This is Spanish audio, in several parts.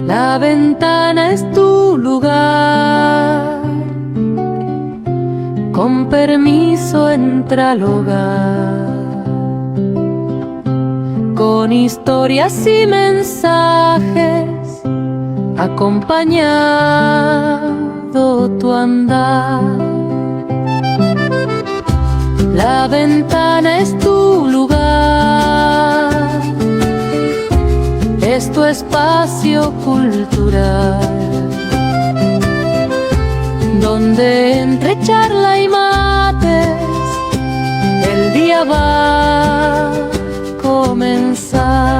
La ventana es tu lugar, con permiso entra al hogar, con historias y mensajes, acompañado tu andar. La ventana es tu lugar, es tu espacio cultural, donde entre charla y mates el día va a comenzar.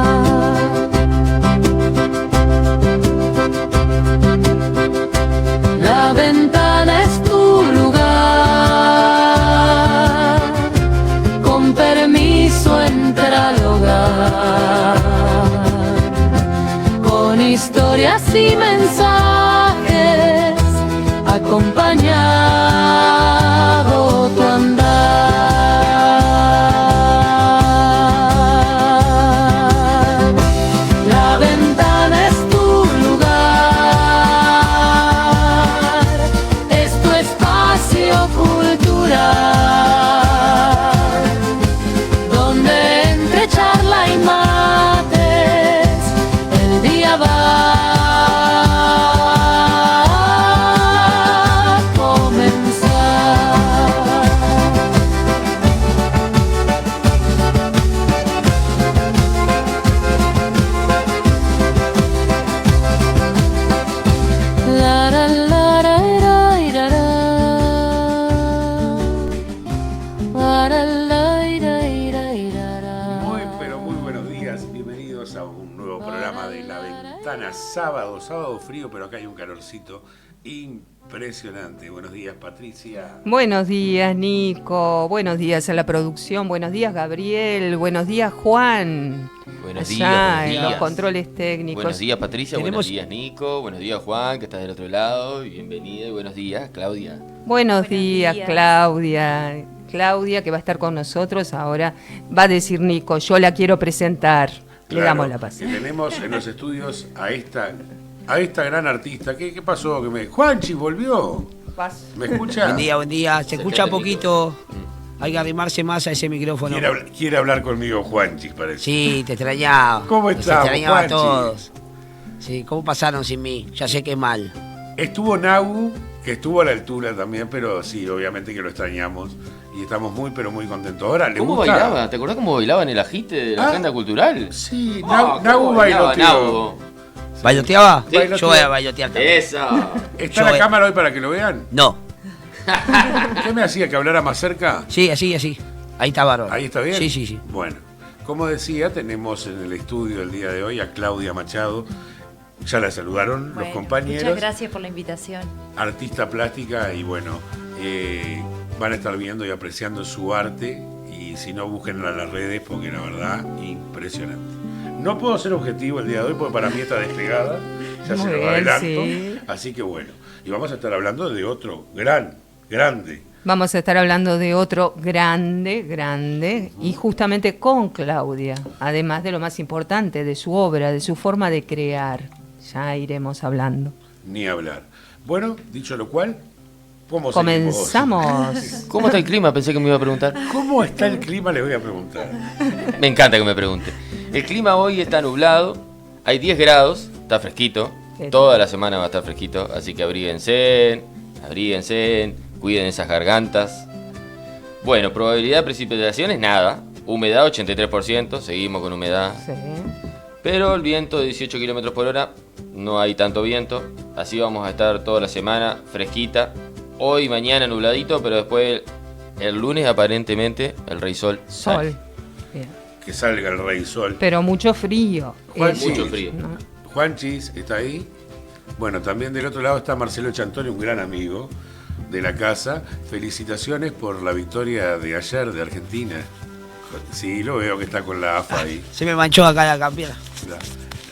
La ventana es tu lugar, con permiso entra al hogar, con historias y mensajes, acompañado tu andar. La ventana es tu lugar, es tu espacio cultural, donde entre charla y mates el día va a comenzar. La, la, la, la, la, la, la. La, la, la, la, la, la. Pero muy buenos días, bienvenidos a un nuevo programa de La Ventana, sábado frío, pero acá hay un calorcito impresionante. Buenos días, Patricia. Buenos días, Nico. Buenos días a la producción. Buenos días, Gabriel. Buenos días, Juan. Buenos Allá días, en los controles técnicos. Buenos días, Patricia. Buenos días, Nico. Buenos días, Juan, que estás del otro lado. Bienvenida. Y buenos días, Claudia. Buenos días, Claudia. Claudia, que va a estar con nosotros ahora, va a decir Nico, yo la quiero presentar. Le damos la paz. Que tenemos en los estudios a esta gran artista. ¿Qué pasó? Juanchi volvió. ¿Me escucha? Buen día. Se escucha poquito. Hay que arrimarse más a ese micrófono. Quiere hablar conmigo, Juanchi, parece. Sí, te extrañaba. ¿Cómo Nos estás, extrañaba Juanchi? a todos. Sí, ¿cómo pasaron sin mí? Ya sé que mal. Estuvo Nagu, que estuvo a la altura también, pero sí, obviamente que lo extrañamos. Y estamos muy, pero muy contentos. Ahora, ¿le ¿Cómo gusta? bailaba? ¿Te acordás cómo bailaba en el ajite de la agenda cultural? Sí, Ah, Nagu ¿cómo bailoteó. Nagu? ¿Bailoteaba? Sí. Yo voy a bailotear también. ¡Esa! ¿Está Yo la voy- cámara hoy para que lo vean? No. ¿Qué me hacía que hablara más cerca? Sí, así. Ahí está bárbaro. ¿Ahí está bien? Sí. Bueno, como decía, tenemos en el estudio el día de hoy a Claudia Machado. Ya la saludaron los compañeros. Muchas gracias por la invitación. Artista plástica y bueno, van a estar viendo y apreciando su arte. Y si no, búsquenla en las redes porque la verdad, impresionante. No puedo ser objetivo el día de hoy porque para mí está despegada. Ya Muy se lo bien, adelanto. sí. Así que bueno, y vamos a estar hablando de otro grande. Vamos a estar hablando de otro grande, y justamente con Claudia, además de lo más importante, de su obra, de su forma de crear. Ya iremos hablando. Ni hablar. Bueno, dicho lo cual, ¿cómo seguimos? Comenzamos. ¿Cómo está el clima? Pensé que me iba a preguntar. ¿Cómo está el clima? Le voy a preguntar. Me encanta que me pregunte. El clima hoy está nublado, hay 10 grados, está fresquito. Toda la semana va a estar fresquito, así que abríguense, cuiden esas gargantas. Bueno, probabilidad de precipitaciones, nada. Humedad 83%, seguimos con humedad. Sí. Pero el viento de 18 km por hora, no hay tanto viento. Así vamos a estar toda la semana, fresquita. Hoy y mañana nubladito, pero después el lunes aparentemente el rey sol sale. Sol. Bien. Que salga el rey sol. Pero mucho frío. Juanchis, Mucho frío. ¿no? Juanchis está ahí. Bueno, también del otro lado está Marcelo Chantoni, un gran amigo de la casa. Felicitaciones por la victoria de ayer de Argentina. Sí, lo veo que está con la AFA ahí. Se me manchó acá la campera. La-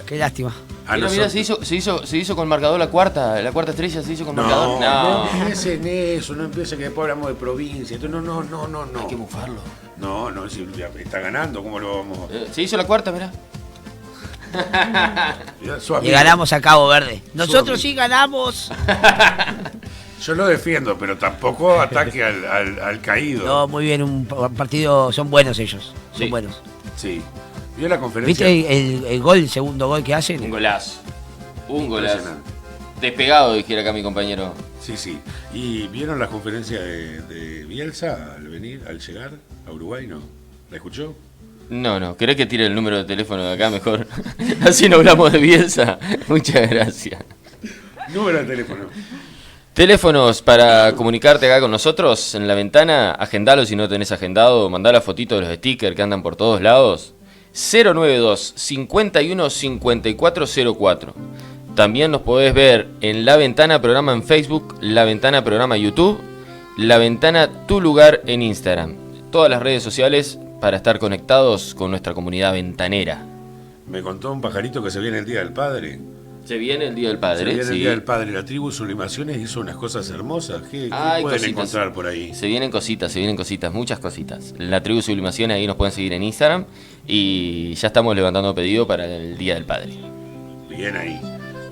Qué lástima. a Mira, nosotros- se hizo con marcador la cuarta estrella se hizo con No, marcador. no empiecen eso, no empiecen que después hablamos de provincia. Entonces, no. Hay que mufarlo. No, si ya está ganando, ¿cómo lo vamos a...? Se hizo la cuarta, mirá. Ya, su Y amigo. ganamos a Cabo Verde. Su Nosotros amigo. sí ganamos. Yo lo defiendo, pero tampoco ataque al caído. No, muy bien, un partido. Son buenos ellos. Son Sí. buenos. Sí. ¿Vio la conferencia? ¿Viste el gol, el segundo gol que hacen? Un golazo. Un golazo. Impresionante. Despegado, dijera acá mi compañero. Sí. ¿Y vieron la conferencia de Bielsa al venir, al llegar a Uruguay? ¿No? ¿La escuchó? No, ¿querés que tire el número de teléfono de acá mejor? Así no hablamos de Bielsa. Muchas gracias. Número de teléfono. Teléfonos para comunicarte acá con nosotros en la ventana, agendalo si no tenés agendado, mandá la fotito de los stickers que andan por todos lados. 092 51 5404. También nos podés ver en La Ventana Programa en Facebook, La Ventana Programa YouTube, La Ventana Tu Lugar en Instagram. Todas las redes sociales para estar conectados con nuestra comunidad ventanera. Me contó un pajarito que se viene el Día del Padre. Se viene el Día del Se Padre, viene el sí. Día del Padre. La tribu Sublimaciones hizo unas cosas hermosas. ¿Qué Hay pueden cositas. encontrar por ahí? Se vienen cositas, muchas cositas. La tribu Sublimación, ahí nos pueden seguir en Instagram. Y ya estamos levantando pedido para el Día del Padre. Bien ahí.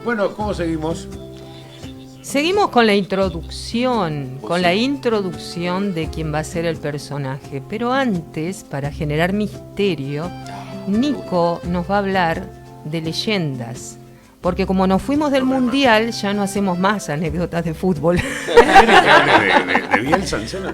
Bueno, ¿cómo seguimos? Seguimos con la introducción de quién va a ser el personaje. Pero antes, para generar misterio, Nico nos va a hablar de leyendas. Porque como nos fuimos del Mundial, ya no hacemos más anécdotas de fútbol. ¿Quieren que hable de Bielsa, en serio?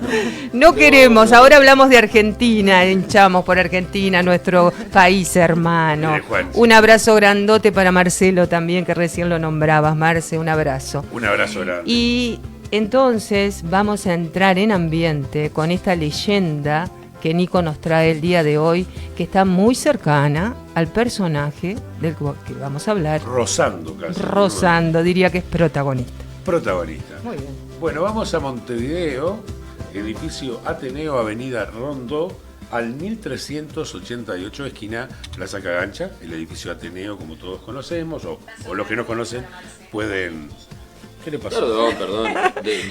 No queremos, ahora hablamos de Argentina, hinchamos por Argentina, nuestro país hermano. Mire, Juan. Un abrazo grandote para Marcelo también, que recién lo nombrabas. Marce, un abrazo. Un abrazo grande. Y entonces vamos a entrar en ambiente con esta leyenda que Nico nos trae el día de hoy, que está muy cercana al personaje del que vamos a hablar. Rozando casi. Rozando, diría que es protagonista. Protagonista. Muy bien. Bueno, vamos a Montevideo, edificio Ateneo, avenida Rondó, al 1388, esquina Plaza Cagancha, el edificio Ateneo, como todos conocemos, o los que no conocen pueden... ¿Qué le pasó? Perdón.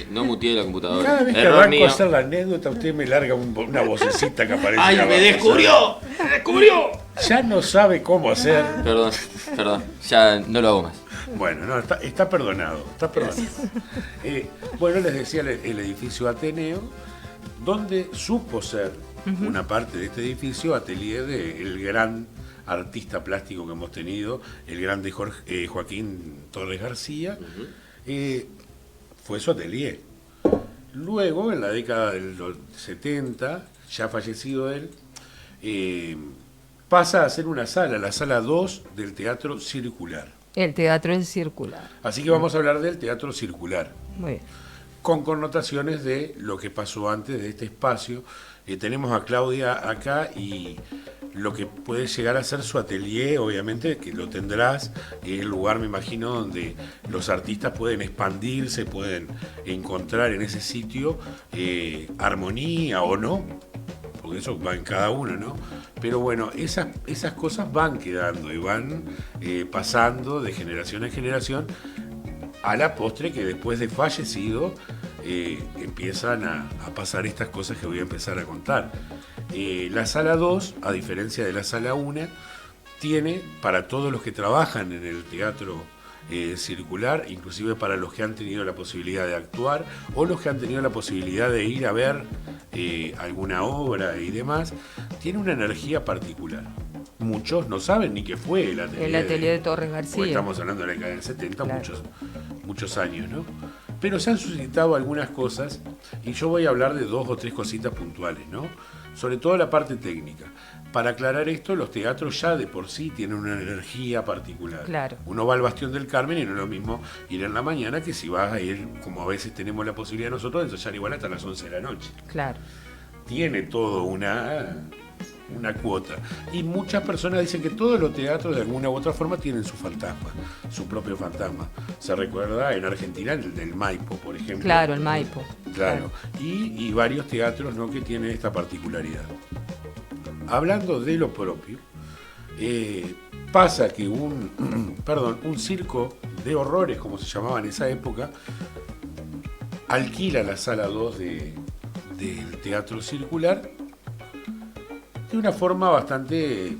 No muteé la computadora. Cada vez que Error arranco mío. a hacer la anécdota, usted me larga una vocecita que aparece. ¡Ay, abajo. me descubrió! ¡Me descubrió! Ya no sabe cómo hacer. Perdón. Ya no lo hago más. Bueno, no, está perdonado, está perdonado. Bueno, les decía el edificio Ateneo, donde supo ser una parte de este edificio atelier del gran artista plástico que hemos tenido, el grande Joaquín Torres García. Fue su atelier. Luego, en la década del 70, ya fallecido él, pasa a ser una sala, la sala 2 del Teatro Circular. El teatro es circular. Así que vamos a hablar del Teatro Circular, Muy bien. con connotaciones de lo que pasó antes de este espacio. Tenemos a Claudia acá y lo que puede llegar a ser su atelier, obviamente, que lo tendrás, es el lugar, me imagino, donde los artistas pueden expandirse, pueden encontrar en ese sitio armonía o no, porque eso va en cada uno, ¿no? Pero bueno, esas cosas van quedando y van pasando de generación en generación, a la postre que después de fallecido empiezan a pasar estas cosas que voy a empezar a contar. La sala 2, a diferencia de la sala 1, tiene para todos los que trabajan en el teatro circular, inclusive para los que han tenido la posibilidad de actuar o los que han tenido la posibilidad de ir a ver alguna obra y demás, tiene una energía particular. Muchos no saben ni qué fue el atelier de Torres García. Porque estamos hablando de la década del 70, Claro. muchos años, ¿no? Pero se han suscitado algunas cosas y yo voy a hablar de 2 o 3 cositas puntuales, ¿no? Sobre todo la parte técnica. Para aclarar esto, los teatros ya de por sí tienen una energía particular. Claro. Uno va al Bastión del Carmen y no es lo mismo ir en la mañana que si vas a ir, como a veces tenemos la posibilidad nosotros, de ensayar igual hasta las 11 de la noche. Claro. Tiene todo una cuota. Y muchas personas dicen que todos los teatros de alguna u otra forma tienen su fantasma, su propio fantasma. Se recuerda en Argentina el del Maipo, por ejemplo. Claro, el Maipo. Claro. Y varios teatros, ¿no?, que tienen esta particularidad. Hablando de lo propio, pasa que un circo de horrores, como se llamaba en esa época, alquila la sala 2 del Teatro Circular de una forma bastante,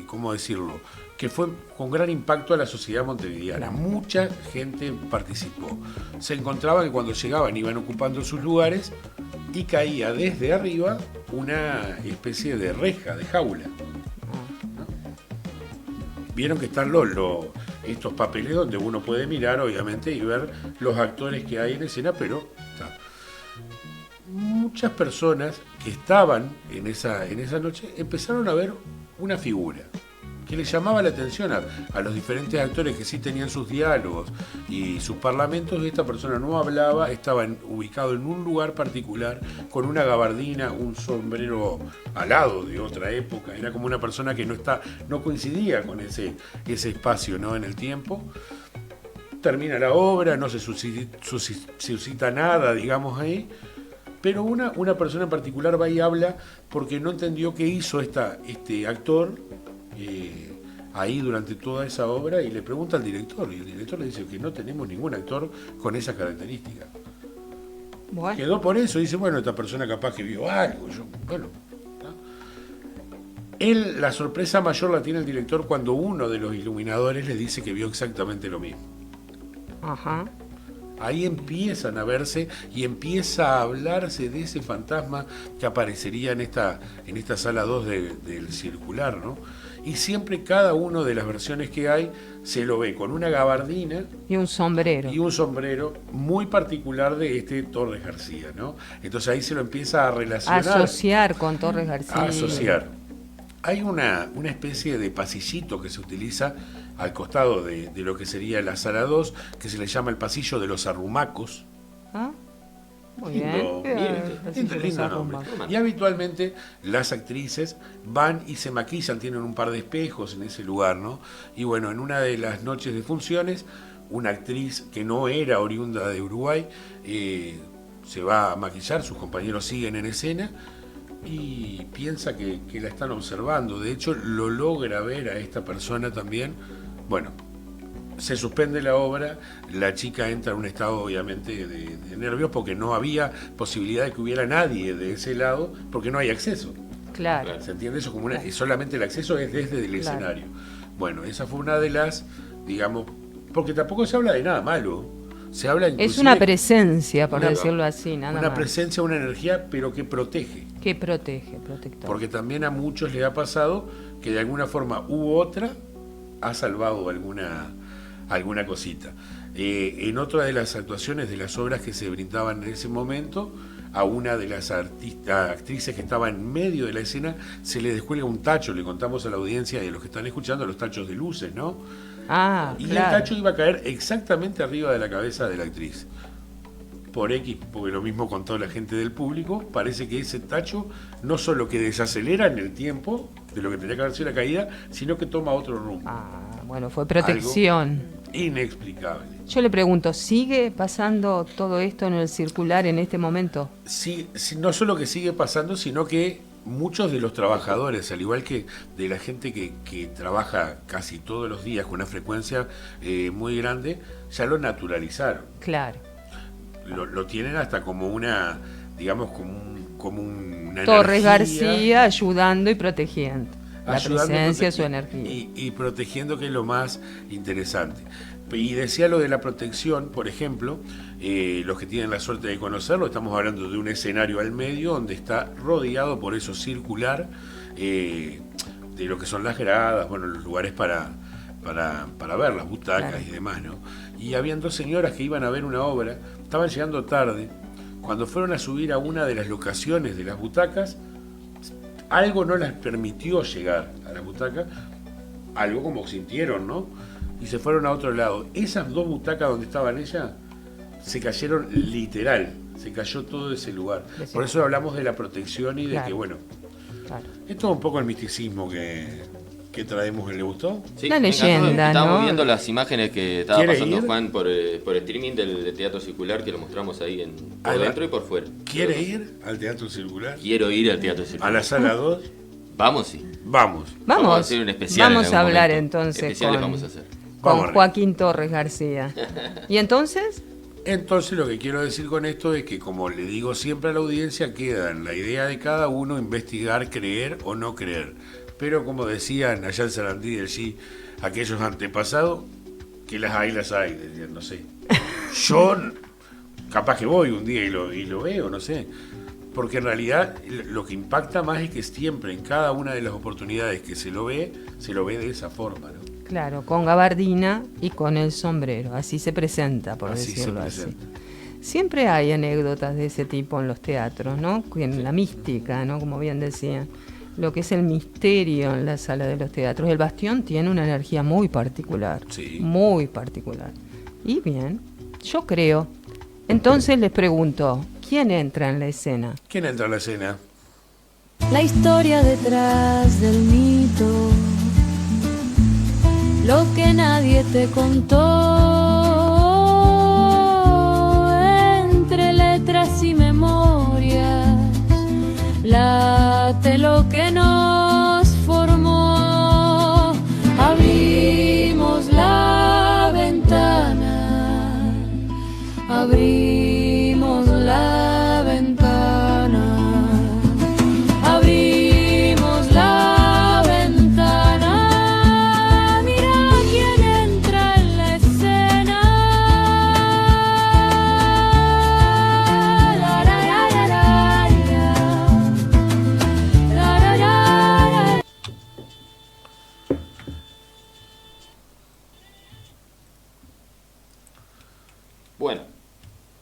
¿cómo decirlo?, que fue con gran impacto a la sociedad montevideana. Mucha gente participó. Se encontraba que cuando llegaban iban ocupando sus lugares y caía desde arriba una especie de reja, de jaula. ¿No? Vieron que están estos papeles donde uno puede mirar, obviamente, y ver los actores que hay en escena, pero muchas personas que estaban en esa noche empezaron a ver una figura que les llamaba la atención a los diferentes actores que sí tenían sus diálogos y sus parlamentos. Esta persona no hablaba, estaba ubicado en un lugar particular con una gabardina, un sombrero alado de otra época. Era como una persona que no coincidía con ese espacio, ¿no?, en el tiempo. Termina la obra, no se suscita nada, digamos, ahí. Pero una persona en particular va y habla porque no entendió qué hizo este actor ahí durante toda esa obra, y le pregunta al director, y el director le dice que no tenemos ningún actor con esas características. Bueno. Quedó por eso, dice, bueno, esta persona capaz que vio algo. La sorpresa mayor la tiene el director cuando uno de los iluminadores le dice que vio exactamente lo mismo. Ajá. Ahí empiezan a verse y empieza a hablarse de ese fantasma que aparecería en esta sala 2 del Circular, ¿no? Y siempre cada una de las versiones que hay se lo ve con una gabardina Y un sombrero. y un sombrero muy particular de Torres García, ¿no? Entonces ahí se lo empieza a relacionar. Asociar con Torres García. A asociar. Hay una especie de pasillito que se utiliza al costado de lo que sería la sala 2, que se le llama el pasillo de los arrumacos. ¿Ah? Muy Lindo, bien. lindo nombre. Y habitualmente las actrices van y se maquillan, tienen un par de espejos en ese lugar, ¿no? Y bueno, en una de las noches de funciones, una actriz que no era oriunda de Uruguay se va a maquillar, sus compañeros siguen en escena y piensa que la están observando. De hecho, lo logra ver a esta persona también. Bueno, se suspende la obra, la chica entra en un estado obviamente de nervios porque no había posibilidad de que hubiera nadie de ese lado, porque no hay acceso. Claro. ¿Se entiende eso? Como solamente el acceso es desde el escenario. Bueno, esa fue una de las, digamos, porque tampoco se habla de nada malo. Se habla Es una presencia, por una- decirlo así, nada una más. presencia, una energía, pero que protege. Que protege, protector. Porque también a muchos les ha pasado que de alguna forma u otra ha salvado alguna cosita. En otra de las actuaciones de las obras que se brindaban en ese momento, a una de las actrices que estaba en medio de la escena se le descuelga un tacho. Le contamos a la audiencia y a los que están escuchando los tachos de luces, ¿no? Ah, Y claro. el tacho iba a caer exactamente arriba de la cabeza de la actriz. Por X, porque lo mismo contó la gente del público, parece que ese tacho no solo que desacelera en el tiempo de lo que tenía que haber sido la caída, sino que toma otro rumbo. Ah, bueno, fue protección. Inexplicable. Yo le pregunto, ¿sigue pasando todo esto en el Circular en este momento? Sí, no solo que sigue pasando, sino que muchos de los trabajadores, al igual que de la gente que trabaja casi todos los días con una frecuencia muy grande, ya lo naturalizaron. Claro. Lo tienen hasta como una, digamos, como una Torres energía, García ayudando y protegiendo. La ayudando y presencia, su protegiendo, energía. y protegiendo, que es lo más interesante. Y decía lo de la protección, por ejemplo, los que tienen la suerte de conocerlo, estamos hablando de un escenario al medio donde está rodeado por eso circular, de lo que son las gradas, bueno, los lugares para ver, las butacas, claro, y demás, ¿no? Y habían dos señoras que iban a ver una obra, estaban llegando tarde, cuando fueron a subir a una de las locaciones de las butacas, algo no les permitió llegar a la butaca, algo como sintieron, ¿no? Y se fueron a otro lado. Esas dos butacas donde estaban ellas se cayeron literal, se cayó todo ese lugar. Por eso hablamos de la protección y de, claro, que, bueno, claro, es todo un poco el misticismo que traemos. ¿Le gustó? Sí, la leyenda, estábamos ¿no? viendo las imágenes que estaba pasando ir? Juan por streaming del Teatro Circular, que lo mostramos ahí por dentro y por fuera. ¿Quiere ir al Teatro Circular? Quiero ir al Teatro Circular. ¿A la sala 2? Vamos, sí. Vamos a hacer un especial. Vamos a hablar momento. entonces Especiales vamos a hacer. Con Joaquín Torres García. ¿Y entonces? Entonces lo que quiero decir con esto es que, como le digo siempre a la audiencia, queda en la idea de cada uno investigar, creer o no creer. Pero como decían allá en Sarandí del G, aquellos antepasados, que las hay, decían, no sé. Yo capaz que voy un día y lo veo, no sé. Porque en realidad lo que impacta más es que siempre, en cada una de las oportunidades que se lo ve de esa forma, ¿no? Claro, con gabardina y con el sombrero, así se presenta, por Así decirlo se así. presenta. Siempre hay anécdotas de ese tipo en los teatros, ¿no? En la mística, ¿no? Como bien decían. Lo que es el misterio en la sala de los teatros. El Bastión tiene una energía muy particular. Sí. Muy particular. Y bien, yo creo. Entonces les pregunto, ¿quién entra en la escena? ¿Quién entra en la escena? La historia detrás del mito, lo que nadie te contó, entre letras y memorias, late lo que nos formó. Abrimos la ventana, abrimos la ventana, abrimos la ventana, mira quién entra en la escena. La, la, la, la, la, la, la, la, la. Bueno,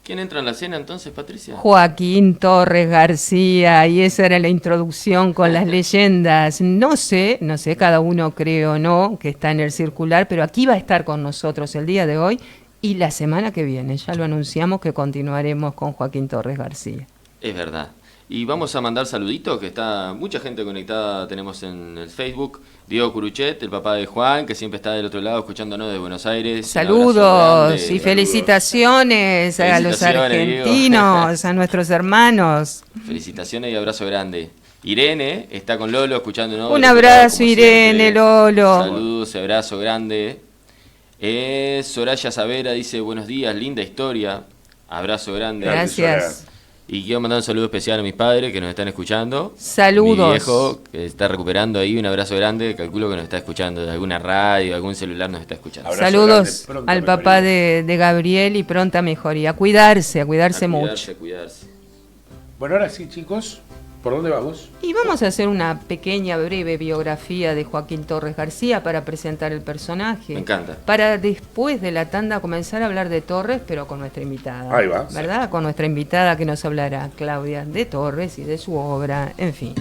¿quién entra en la escena entonces, Patricia? Joaquín Torres García, y esa era la introducción con las leyendas. No sé, cada uno cree o no que está en el circular, pero aquí va a estar con nosotros el día de hoy y la semana que viene. Ya lo anunciamos que continuaremos con Joaquín Torres García. Es verdad. Y vamos a mandar saluditos, que está mucha gente conectada, tenemos en el Facebook. Diego Curuchet, el papá de Juan, que siempre está del otro lado escuchándonos de Buenos Aires. Saludos y felicitaciones a los argentinos, a nuestros hermanos. Felicitaciones y abrazo grande. Irene está con Lolo escuchándonos. Un abrazo, Irene, Lolo. Saludos y abrazo grande. Soraya Savera dice, buenos días, linda historia. Abrazo grande. Gracias. Y quiero mandar un saludo especial a mis padres que nos están escuchando. Saludos. Mi viejo que está recuperando ahí, un abrazo grande. Calculo que nos está escuchando de alguna radio, algún celular nos está escuchando. Abrazo saludos grande, al papá de Gabriel y pronta mejoría. A cuidarse mucho. A cuidarse. Bueno, ahora sí, chicos, ¿por dónde vamos? Y vamos a hacer una pequeña, breve biografía de Joaquín Torres García para presentar el personaje. Me encanta. Para después de la tanda comenzar a hablar de Torres, pero con nuestra invitada. Ahí va. ¿Verdad? Con nuestra invitada que nos hablará, Claudia, de Torres y de su obra, en fin.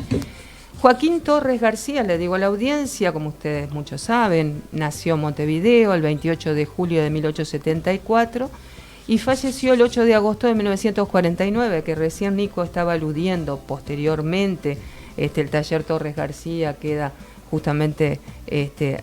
Joaquín Torres García, le digo a la audiencia, como ustedes muchos saben, nació en Montevideo el 28 de julio de 1874 y falleció el 8 de agosto de 1949, que recién Nico estaba aludiendo. Posteriormente, el taller Torres García queda justamente,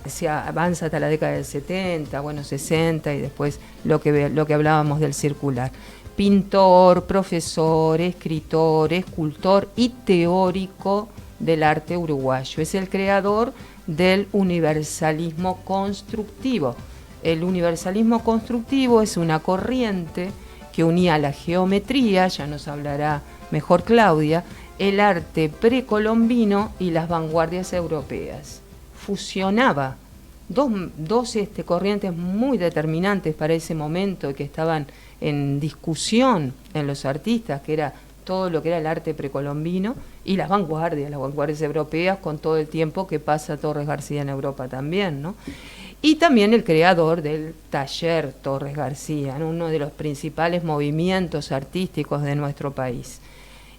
se avanza hasta la década del 70, 60, y después lo que hablábamos del circular. Pintor, profesor, escritor, escultor y teórico del arte uruguayo. Es el creador del universalismo constructivo. El universalismo constructivo es una corriente que unía la geometría, ya nos hablará mejor Claudia, el arte precolombino y las vanguardias europeas. Fusionaba dos corrientes muy determinantes para ese momento que estaban en discusión en los artistas, que era todo lo que era el arte precolombino y las vanguardias europeas, con todo el tiempo que pasa Torres García en Europa también, ¿no? Y también el creador del taller Torres García, ¿no? Uno de los principales movimientos artísticos de nuestro país.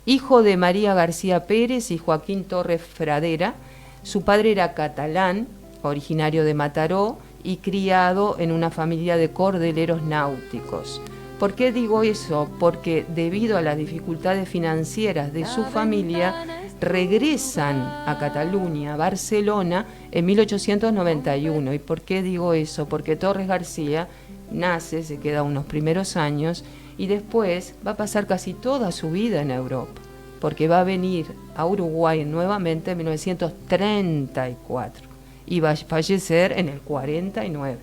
Hijo de María García Pérez y Joaquín Torres Fradera, su padre era catalán, originario de Mataró y criado en una familia de cordeleros náuticos. ¿Por qué digo eso? Porque debido a las dificultades financieras de su familia, regresan a Cataluña, a Barcelona, en 1891. ¿Y por qué digo eso? Porque Torres García nace, se queda unos primeros años y después va a pasar casi toda su vida en Europa, porque va a venir a Uruguay nuevamente en 1934 y va a fallecer en el 49.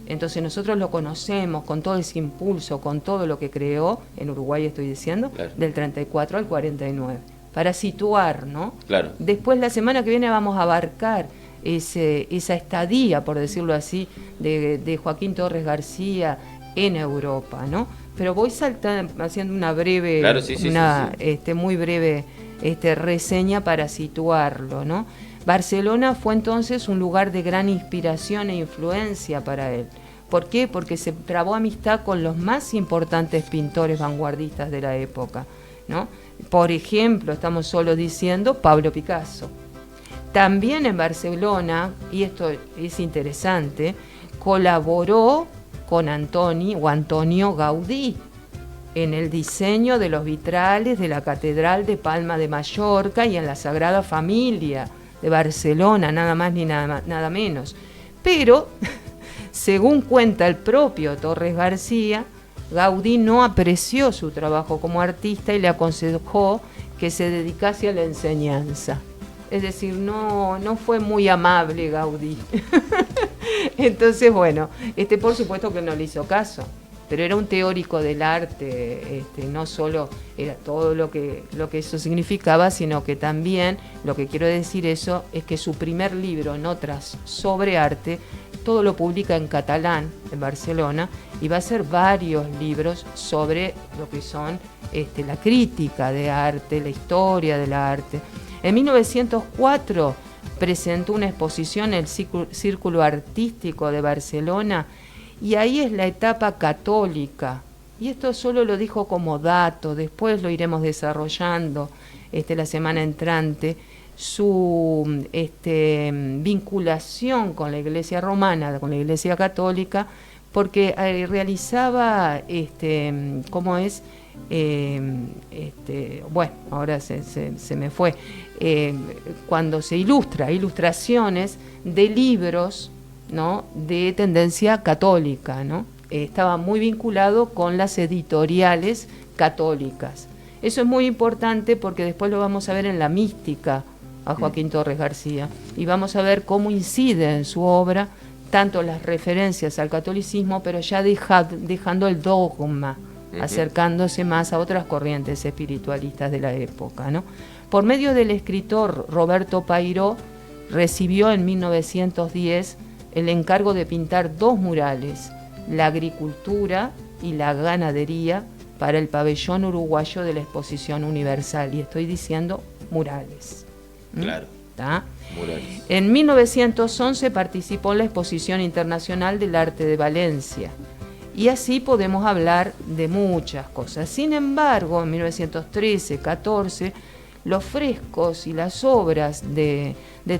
Entonces nosotros lo conocemos con todo ese impulso, con todo lo que creó, en Uruguay estoy diciendo, claro, del 34 al 49, para situar, ¿no? Claro. Después la semana que viene vamos a abarcar esa estadía, por decirlo así, de Joaquín Torres García en Europa, ¿no? Pero voy saltando, haciendo una breve, claro, sí. Muy breve reseña para situarlo, ¿no? Barcelona fue entonces un lugar de gran inspiración e influencia para él. ¿Por qué? Porque se trabó amistad con los más importantes pintores vanguardistas de la época, ¿no? Por ejemplo, estamos solo diciendo Pablo Picasso. También en Barcelona, y esto es interesante, colaboró con Antonio Gaudí en el diseño de los vitrales de la Catedral de Palma de Mallorca y en la Sagrada Familia de Barcelona, nada más ni nada menos. Pero, según cuenta el propio Torres García, Gaudí no apreció su trabajo como artista y le aconsejó que se dedicase a la enseñanza. Es decir, no fue muy amable Gaudí. Entonces, bueno, por supuesto que no le hizo caso, pero era un teórico del arte, no solo era todo lo que eso significaba, sino que también, lo que quiero decir eso, es que su primer libro, Notas sobre arte, todo lo publica en catalán, en Barcelona, y va a hacer varios libros sobre lo que son la crítica de arte, la historia del arte. En 1904 presentó una exposición en el Círculo Artístico de Barcelona, y ahí es la etapa católica. Y esto solo lo dijo como dato, después lo iremos desarrollando la semana entrante, su vinculación con la Iglesia romana, con la Iglesia católica, porque realizaba, bueno, ahora se me fue, cuando se ilustraciones de libros, ¿no?, de tendencia católica, ¿no? Estaba muy vinculado con las editoriales católicas. Eso es muy importante porque después lo vamos a ver en la mística a Joaquín Torres García y vamos a ver cómo incide en su obra tanto las referencias al catolicismo, pero ya dejando el dogma, acercándose más a otras corrientes espiritualistas de la época, ¿no? Por medio del escritor Roberto Pairó, recibió en 1910 el encargo de pintar 2 murales, la agricultura y la ganadería, para el pabellón uruguayo de la Exposición Universal. Y estoy diciendo murales. Claro. ¿Tá? Murales. En 1911 participó en la Exposición Internacional del Arte de Valencia. Y así podemos hablar de muchas cosas. Sin embargo, en 1913-14, los frescos y las obras de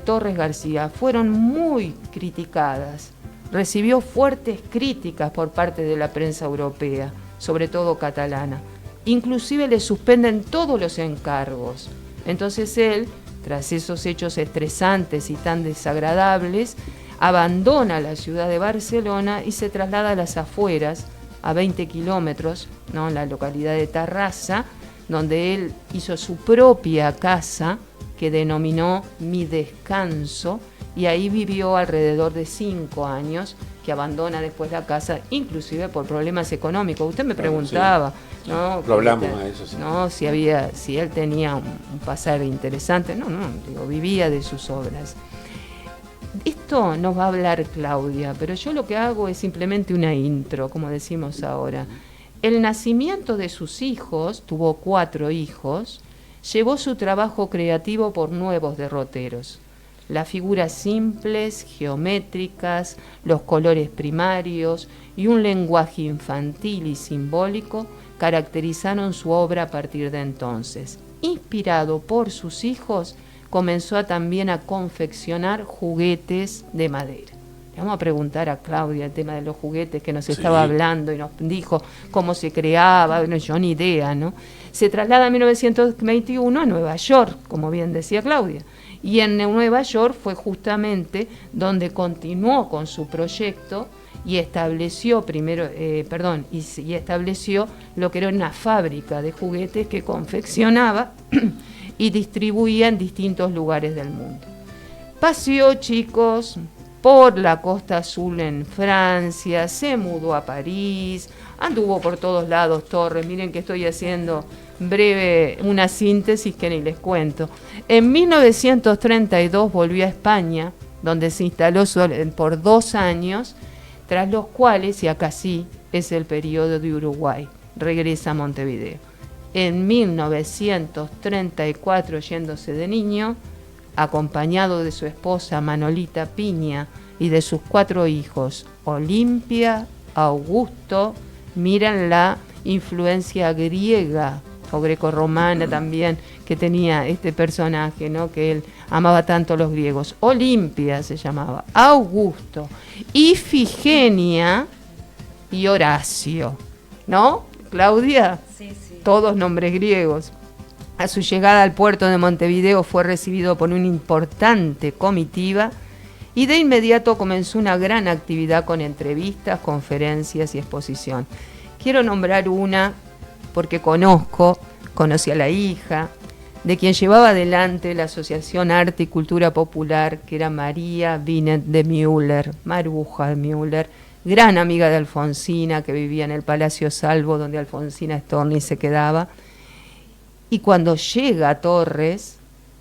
Torres García fueron muy criticadas. Recibió fuertes críticas por parte de la prensa europea, sobre todo catalana. Inclusive le suspenden todos los encargos. Entonces él, tras esos hechos estresantes y tan desagradables, abandona la ciudad de Barcelona y se traslada a las afueras, a 20 kilómetros, ¿no?, en la localidad de Tarrasa, donde él hizo su propia casa, que denominó Mi Descanso, y ahí vivió alrededor de 5 años, que abandona después la casa, inclusive por problemas económicos. Usted me preguntaba, sí, ¿no? Lo hablamos a eso, sí. ¿No? Si él tenía un pasar interesante. No, digo, vivía de sus obras. esto nos va a hablar Claudia, pero yo lo que hago es simplemente una intro, como decimos ahora. El nacimiento de sus hijos, tuvo 4 hijos, llevó su trabajo creativo por nuevos derroteros. Las figuras simples, geométricas, los colores primarios y un lenguaje infantil y simbólico caracterizaron su obra a partir de entonces. Inspirado por sus hijos, comenzó también a confeccionar juguetes de madera. Le vamos a preguntar a Claudia el tema de los juguetes que nos estaba hablando y nos dijo cómo se creaba, no, yo ni idea, ¿no? Se traslada en 1921 a Nueva York, como bien decía Claudia, y en Nueva York fue justamente donde continuó con su proyecto y estableció y estableció lo que era una fábrica de juguetes que confeccionaba y distribuía en distintos lugares del mundo. Paseó, chicos, por la Costa Azul en Francia, se mudó a París, anduvo por todos lados Torres. Miren que estoy haciendo breve una síntesis que ni les cuento. En 1932 volvió a España, donde se instaló por 2 años, tras los cuales, y acá sí, es el periodo de Uruguay, regresa a Montevideo. En 1934, yéndose de niño, acompañado de su esposa Manolita Piña y de sus 4 hijos, Olimpia, Augusto, miran la influencia griega o grecorromana también que tenía este personaje, ¿no? Que él amaba tanto a los griegos. Olimpia se llamaba, Augusto, Ifigenia y Horacio, ¿no, Claudia? Sí, sí. Todos nombres griegos. A su llegada al puerto de Montevideo fue recibido por una importante comitiva y de inmediato comenzó una gran actividad con entrevistas, conferencias y exposición. Quiero nombrar una porque conocí a la hija, de quien llevaba adelante la Asociación Arte y Cultura Popular, que era María Binet de Müller, Maruja de Müller, gran amiga de Alfonsina, que vivía en el Palacio Salvo, donde Alfonsina Storni se quedaba. Y cuando llega a Torres,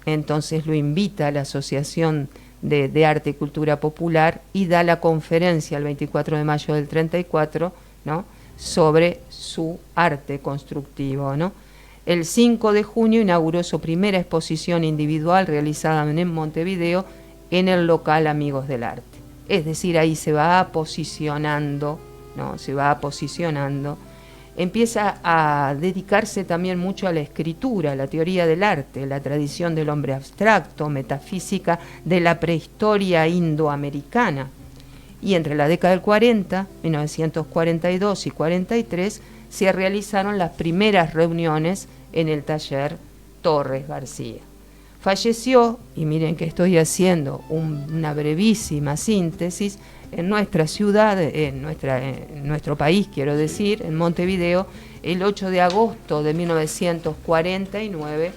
entonces lo invita a la Asociación de Arte y Cultura Popular y da la conferencia el 24 de mayo del 34, ¿no?, sobre su arte constructivo, ¿no? El 5 de junio inauguró su primera exposición individual realizada en Montevideo en el local Amigos del Arte. Es decir, ahí se va posicionando, ¿no? Se va posicionando. Empieza a dedicarse también mucho a la escritura, a la teoría del arte, la tradición del hombre abstracto, metafísica de la prehistoria indoamericana. Y entre la década del 40, 1942 y 43, se realizaron las primeras reuniones en el taller Torres García. Falleció, y miren que estoy haciendo una brevísima síntesis, en nuestra ciudad, en nuestro país, quiero decir, en Montevideo, el 8 de agosto de 1949,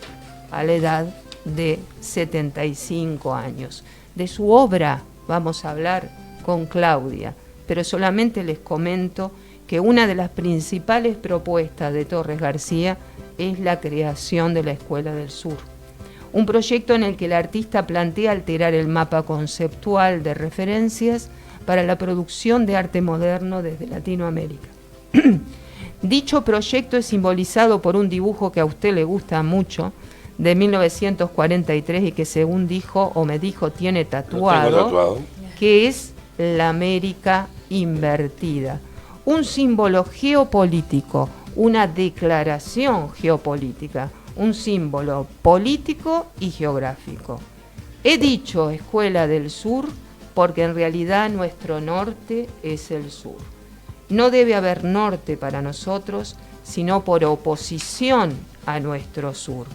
a la edad de 75 años. De su obra vamos a hablar con Claudia, pero solamente les comento que una de las principales propuestas de Torres García es la creación de la Escuela del Sur. Un proyecto en el que el artista plantea alterar el mapa conceptual de referencias para la producción de arte moderno desde Latinoamérica. Dicho proyecto es simbolizado por un dibujo que a usted le gusta mucho, de 1943, y que según dijo o me dijo tiene tatuado, que es la América invertida. Un símbolo geopolítico, una declaración geopolítica, un símbolo político y geográfico. He dicho Escuela del Sur porque en realidad nuestro norte es el sur. No debe haber norte para nosotros, sino por oposición a nuestro sur.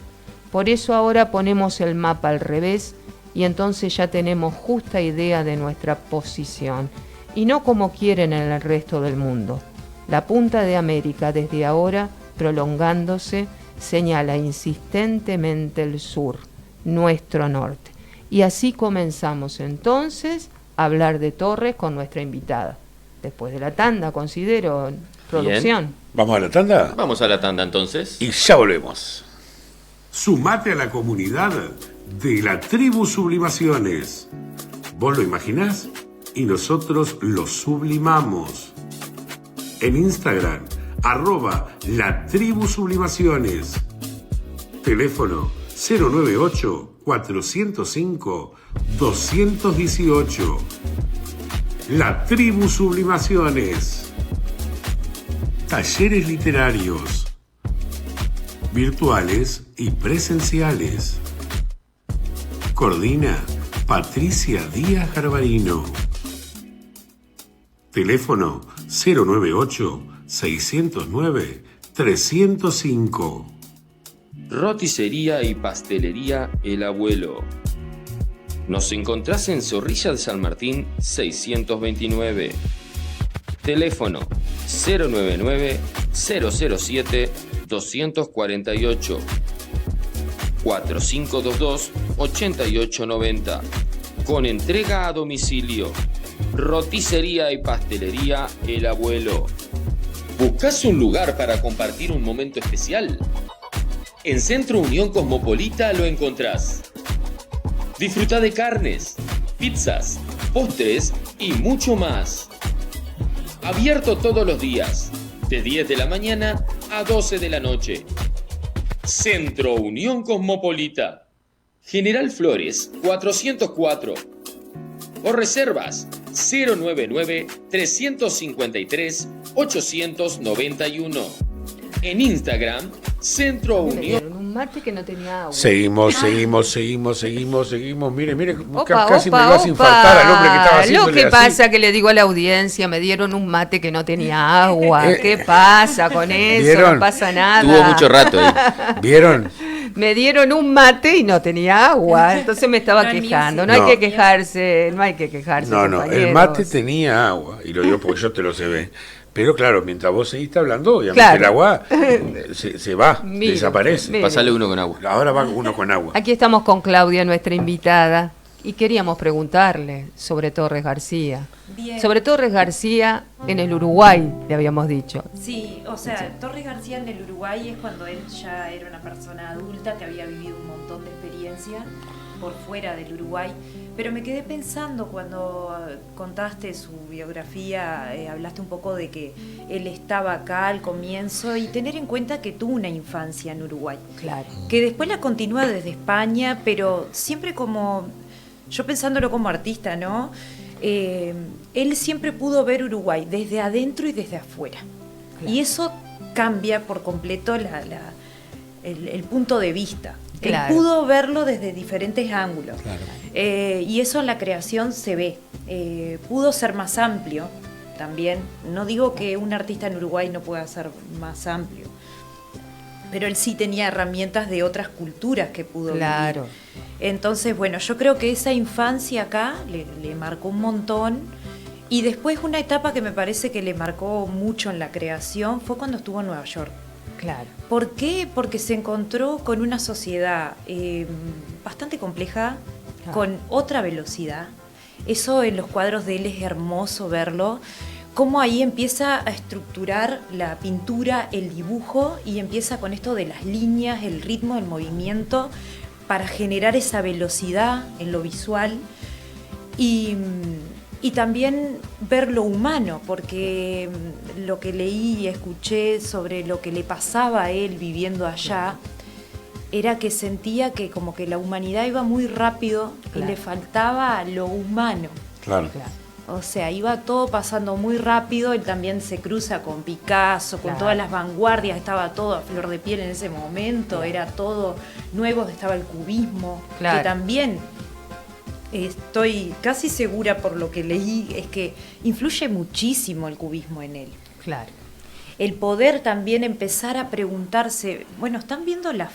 Por eso ahora ponemos el mapa al revés y entonces ya tenemos justa idea de nuestra posición, y no como quieren en el resto del mundo. La punta de América desde ahora, prolongándose, señala insistentemente el sur, nuestro norte. Y así comenzamos entonces a hablar de Torres con nuestra invitada. Después de la tanda, considero, producción. Bien. ¿Vamos a la tanda? Vamos a la tanda entonces. Y ya volvemos. Sumate a la comunidad de la Tribu Sublimaciones. Vos lo imaginás y nosotros lo sublimamos. En Instagram, @latribusublimaciones. Teléfono 098-405-218. La Tribu Sublimaciones. Talleres literarios, virtuales y presenciales. Coordina Patricia Díaz Garbarino. Teléfono 098-609-305. Roticería y pastelería El Abuelo. Nos encontrás en Zorrilla de San Martín 629. Teléfono 099-007-248. 4522-8890. Con entrega a domicilio. Roticería y pastelería El Abuelo. ¿Buscás un lugar para compartir un momento especial? En Centro Unión Cosmopolita lo encontrás. Disfruta de carnes, pizzas, postres y mucho más. Abierto todos los días, de 10 de la mañana a 12 de la noche. Centro Unión Cosmopolita. General Flores, 404. O reservas 099-353-891. En Instagram, Centro Me Unión. dieron un mate que no tenía agua. Seguimos. Mire, Opa, casi opa, me vas a opa. infartar al hombre que estaba haciendo. Lo que pasa que le digo a la audiencia, me dieron un mate que no tenía agua. ¿Qué pasa con eso? ¿vieron? No pasa nada. Tuvo mucho rato ahí. ¿Vieron? Me dieron un mate y no tenía agua. Entonces me estaba quejando. No hay No. que quejarse, No, No, el mate tenía agua, y lo digo porque yo te lo sé ver. Pero claro, mientras vos seguiste hablando, obviamente Claro. el agua se va, Mire, desaparece. mire. Pasale uno con agua. Ahora va uno con agua. Aquí estamos con Claudia, nuestra invitada, y queríamos preguntarle sobre Torres García. Bien. Sobre Torres García en el Uruguay, le habíamos dicho. Sí, o sea, Torres García en el Uruguay es cuando él ya era una persona adulta que había vivido un montón de experiencia por fuera del Uruguay. Pero me quedé pensando cuando contaste su biografía, hablaste un poco de que él estaba acá al comienzo y tener en cuenta que tuvo una infancia en Uruguay. Claro. Que después la continúa desde España, pero siempre como, yo pensándolo como artista, ¿no? Él siempre pudo ver Uruguay desde adentro y desde afuera. Claro. Y eso cambia por completo el punto de vista. Claro. Él pudo verlo desde diferentes ángulos. Claro. Y eso en la creación se ve. Pudo ser más amplio también. No digo que un artista en Uruguay no pueda ser más amplio, pero él sí tenía herramientas de otras culturas que pudo Claro. vivir. Entonces, bueno, yo creo que esa infancia acá le marcó un montón. Y después una etapa que me parece que le marcó mucho en la creación fue cuando estuvo en Nueva York. Claro. ¿Por qué? Porque se encontró con una sociedad bastante compleja, con otra velocidad. Eso en los cuadros de él es hermoso verlo. Cómo ahí empieza a estructurar la pintura, el dibujo, y empieza con esto de las líneas, el ritmo, el movimiento, para generar esa velocidad en lo visual. Y también ver lo humano, porque lo que leí y escuché sobre lo que le pasaba a él viviendo allá, era que sentía que como que la humanidad iba muy rápido y Claro. le faltaba lo humano. Claro. Claro. O sea, iba todo pasando muy rápido. Él también se cruza con Picasso, con Claro. todas las vanguardias, estaba todo a flor de piel en ese momento, era todo nuevo, estaba el cubismo, Claro. que también estoy casi segura por lo que leí, es que influye muchísimo el cubismo en él. Claro. El poder también empezar a preguntarse, bueno, están viendo la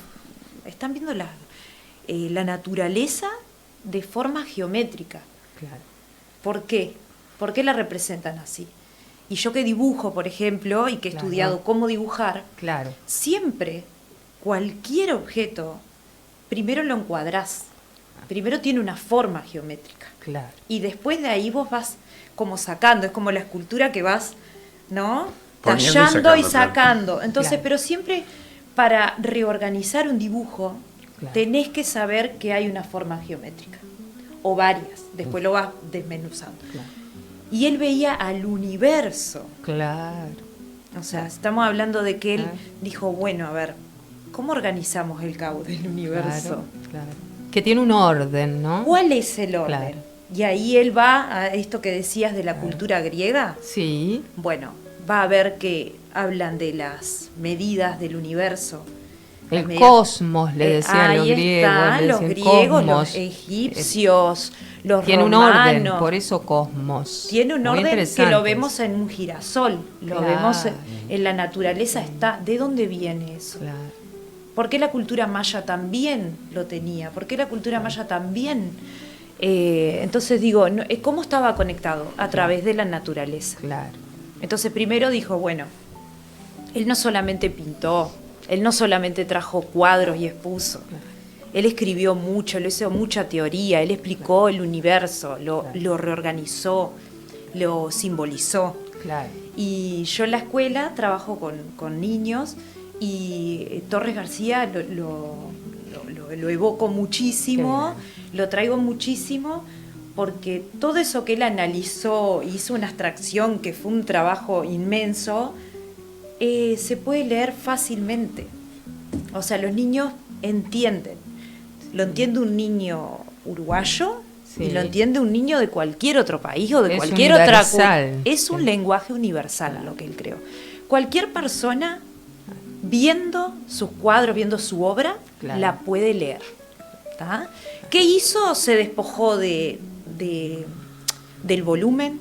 naturaleza de forma geométrica. Claro. ¿Por qué? ¿Por qué la representan así? Y yo que dibujo, por ejemplo, y que he Claro. estudiado cómo dibujar, Claro. siempre cualquier objeto, primero lo encuadrás, primero tiene una forma geométrica. Claro. Y después de ahí vos vas como sacando, es como la escultura que vas, ¿no? Poniendo y Tallando y sacando, sacando. Entonces, Claro. pero siempre para reorganizar un dibujo, Claro. tenés que saber que hay una forma geométrica. o varias, después lo vas desmenuzando. Claro. Y él veía al universo. Claro. O sea, estamos hablando de que él Claro. dijo, bueno, a ver, ¿cómo organizamos el caos del universo? Claro, claro. Que tiene un orden, ¿no? ¿Cuál es el orden? Claro. Y ahí él va a esto que decías de la cultura griega. Sí. Bueno, va a ver que hablan de las medidas del universo. Las El medidas- cosmos, le decían los ahí griegos. está, le los decían griegos, cosmos. los egipcios, los Tiene un romanos. orden, por eso cosmos. Tiene un Muy orden que interesante. lo vemos en un girasol, lo Claro. vemos en la naturaleza. Está. ¿De dónde viene eso? Claro. ¿Por qué la cultura maya también lo tenía? ¿Por qué la cultura maya también? Entonces digo, ¿cómo estaba conectado? A través de la naturaleza. Claro. Entonces primero dijo, bueno, él no solamente pintó, él no solamente trajo cuadros y expuso, él escribió mucho, él hizo mucha teoría, él explicó el universo, lo reorganizó, lo simbolizó. Claro. Y yo en la escuela trabajo con niños y Torres García lo evoco muchísimo, lo traigo muchísimo, porque todo eso que él analizó, hizo una abstracción que fue un trabajo inmenso, se puede leer fácilmente. O sea, los niños entienden. Lo entiende un niño uruguayo Sí. y lo entiende un niño de cualquier otro país o de Es cualquier otra universal. Es un Sí. lenguaje universal lo que él creó. Cualquier persona viendo sus cuadros, viendo su obra, Claro. la puede leer. ¿Tá? ¿Qué hizo? Se despojó del volumen,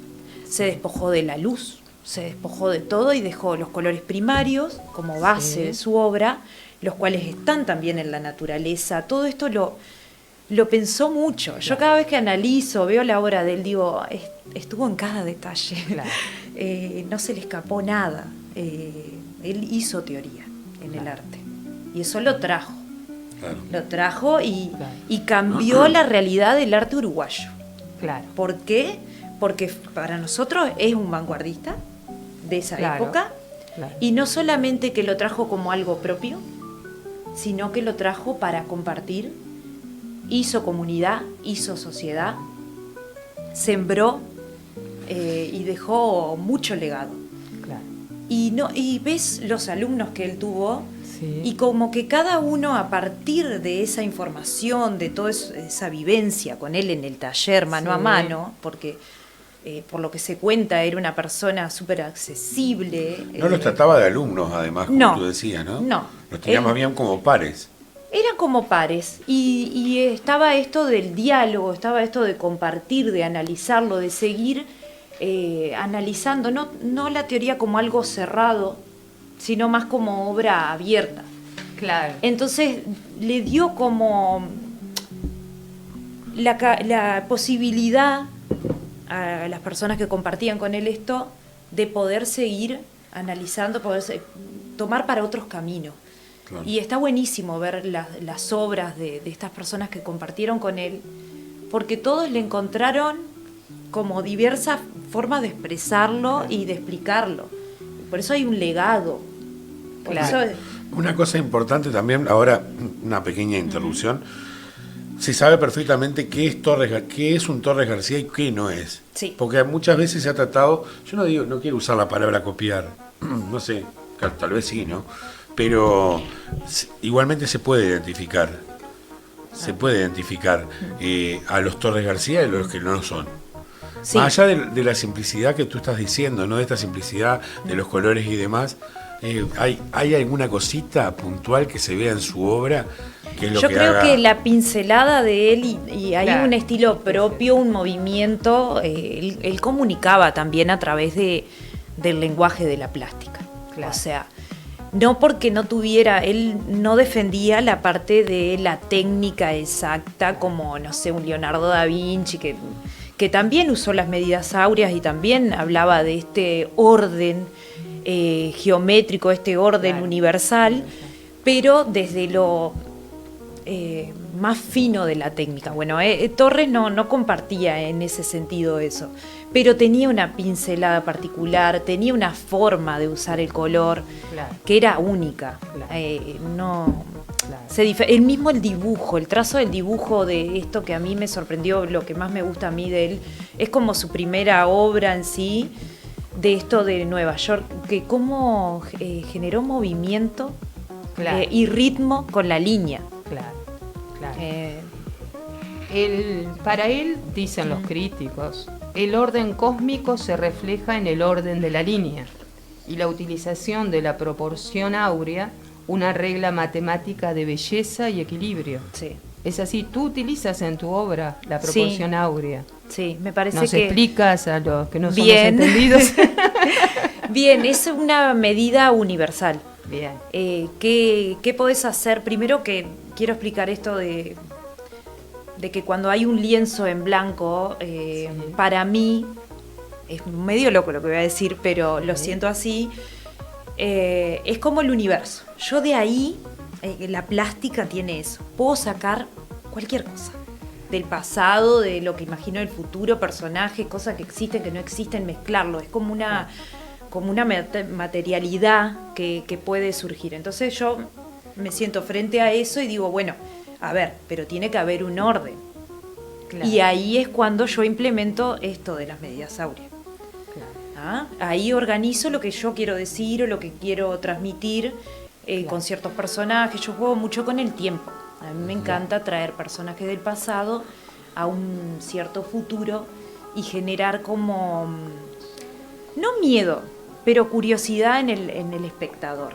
se despojó de la luz, se despojó de todo y dejó los colores primarios como base Sí. de su obra, los cuales están también en la naturaleza. Todo esto lo pensó mucho. Yo cada vez que analizo, veo la obra de él, digo, estuvo en cada detalle. Claro. No se le escapó nada. Él hizo teoría en el arte. Y eso lo trajo. Claro. Lo trajo y Claro. cambió la realidad del arte uruguayo. Claro. ¿Por qué? Porque para nosotros es un vanguardista de esa Claro. época. Claro. Y no solamente que lo trajo como algo propio, sino que lo trajo para compartir. Hizo comunidad, hizo sociedad, sembró y dejó mucho legado. Claro. Y ves los alumnos que él tuvo, Sí. y como que cada uno a partir de esa información, de toda esa vivencia con él en el taller mano a Sí. mano, porque por lo que se cuenta era una persona súper accesible. No los trataba de alumnos, además, como no, tú decías, ¿no? no. Los tenía Él- más bien como pares. Eran como pares y estaba esto del diálogo, estaba esto de compartir, de analizarlo, de seguir analizando, no la teoría como algo cerrado, sino más como obra abierta. Claro. Entonces le dio como la posibilidad a las personas que compartían con él esto de poder seguir analizando, tomar para otros caminos. Claro. Y está buenísimo ver las obras de estas personas que compartieron con él, porque todos le encontraron como diversas formas de expresarlo y de explicarlo. Por eso hay un legado. Por Claro. eso Una cosa importante también, ahora una pequeña interrupción. Se sabe perfectamente qué es un Torres García y qué no es. Sí. Porque muchas veces se ha tratado, yo no quiero usar la palabra copiar, no sé, tal vez sí, ¿no? Pero igualmente se puede identificar. Se puede identificar a los Torres García y a los que no lo son. Sí. Más allá de la simplicidad que tú estás diciendo, ¿no? De esta simplicidad de los colores y demás, ¿hay alguna cosita puntual que se vea en su obra? Que es lo yo que creo haga- que la pincelada de él y hay Claro. un estilo propio, un movimiento, él comunicaba también a través del lenguaje de la plástica. Claro. O sea, no porque no tuviera, él no defendía la parte de la técnica exacta como, no sé, un Leonardo da Vinci que también usó las medidas áureas y también hablaba de este orden geométrico, este orden Claro. universal, pero desde lo más fino de la técnica. Bueno, Torres no compartía en ese sentido eso, pero tenía una pincelada particular, tenía una forma de usar el color Claro. que era única. Claro. Claro. El mismo el dibujo, el trazo del dibujo de esto que a mí me sorprendió, lo que más me gusta a mí de él, es como su primera obra en sí, de esto de Nueva York, que cómo generó movimiento Claro. y ritmo con la línea. Claro, claro. Eh, Para él, dicen los críticos, el orden cósmico se refleja en el orden de la línea y la utilización de la proporción áurea, una regla matemática de belleza y equilibrio. sí, Es así, tú utilizas en tu obra la proporción áurea. sí, me parece ¿Nos que... explicas a los que no somos Bien. entendidos? Bien, es una medida universal. Bien. ¿Qué podés hacer? Primero que quiero explicar esto de que cuando hay un lienzo en blanco, para mí, es medio loco lo que voy a decir, pero lo siento así, es como el universo. Yo de ahí, la plástica tiene eso. Puedo sacar cualquier cosa. Del pasado, de lo que imagino del futuro, personajes, cosas que existen, que no existen, mezclarlo. Es como una materialidad que puede surgir. Entonces yo me siento frente a eso y digo, bueno, a ver, pero tiene que haber un orden. Claro. Y ahí es cuando yo implemento esto de las medidas áureas. Claro. ¿Ah? Ahí organizo lo que yo quiero decir o lo que quiero transmitir con ciertos personajes. Yo juego mucho con el tiempo. A mí me encanta traer personajes del pasado a un cierto futuro y generar como, no miedo, pero curiosidad en el espectador.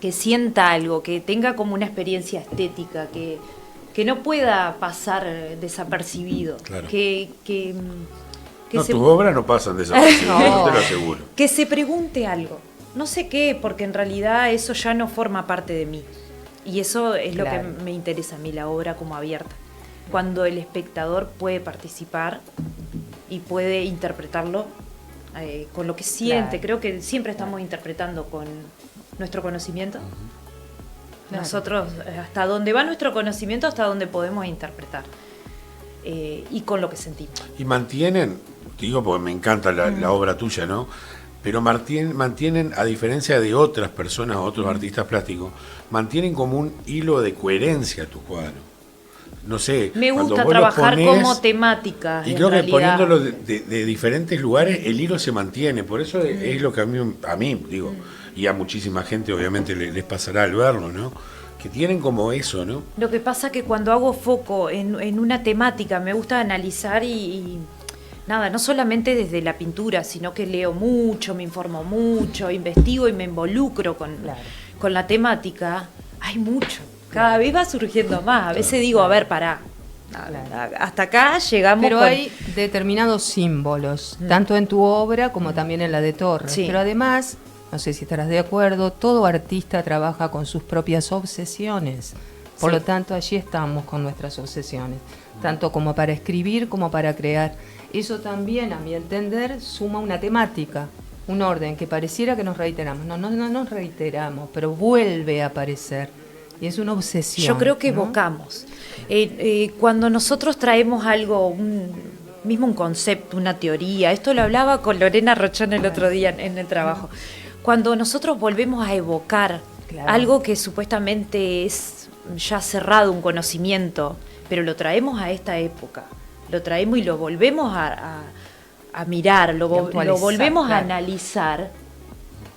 Que sienta algo, que tenga como una experiencia estética, que no pueda pasar desapercibido. Claro. Que No, se, tu obra no pasa desapercibido, No. te lo aseguro. que se pregunte algo. No sé qué, porque en realidad eso ya no forma parte de mí. Y eso es lo Claro. que me interesa a mí, la obra como abierta. Cuando el espectador puede participar y puede interpretarlo con lo que siente. Claro. Creo que siempre estamos interpretando con nuestro conocimiento. Claro. Nosotros, hasta donde va nuestro conocimiento, hasta donde podemos interpretar. Y con lo que sentimos. Y mantienen, digo porque me encanta la obra tuya, ¿no? Pero mantienen, a diferencia de otras personas, otros artistas plásticos, mantienen como un hilo de coherencia tus cuadros. No sé, Me cuando gusta vos los trabajar ponés, como temática. y en creo que realidad. poniéndolo de diferentes lugares, el hilo se mantiene. Por eso es lo que a mí digo, y a muchísima gente obviamente les pasará al verlo, ¿no? Que tienen como eso, ¿no? Lo que pasa que cuando hago foco en una temática, me gusta analizar y nada, no solamente desde la pintura, sino que leo mucho, me informo mucho, investigo y me involucro Claro. con la temática. Hay mucho, cada vez va surgiendo más. A veces digo, a ver, pará, hasta acá llegamos. Pero con- hay determinados símbolos, tanto en tu obra como también en la de Torres. Sí. Pero además, no sé si estarás de acuerdo, todo artista trabaja con sus propias obsesiones. Por Sí. lo tanto, allí estamos con nuestras obsesiones, tanto como para escribir como para crear. Eso también, a mi entender, suma una temática, un orden que pareciera que nos reiteramos. No nos reiteramos, pero vuelve a aparecer. Y es una obsesión. Yo creo que ¿no? evocamos. Cuando nosotros traemos algo, mismo un concepto, una teoría, esto lo hablaba con Lorena Rochón el otro día en el trabajo, cuando nosotros volvemos a evocar Claro. algo que supuestamente es ya cerrado, un conocimiento, pero lo traemos a esta época, lo traemos y lo volvemos a mirar, Y lo actualizar, volvemos a claro. analizar,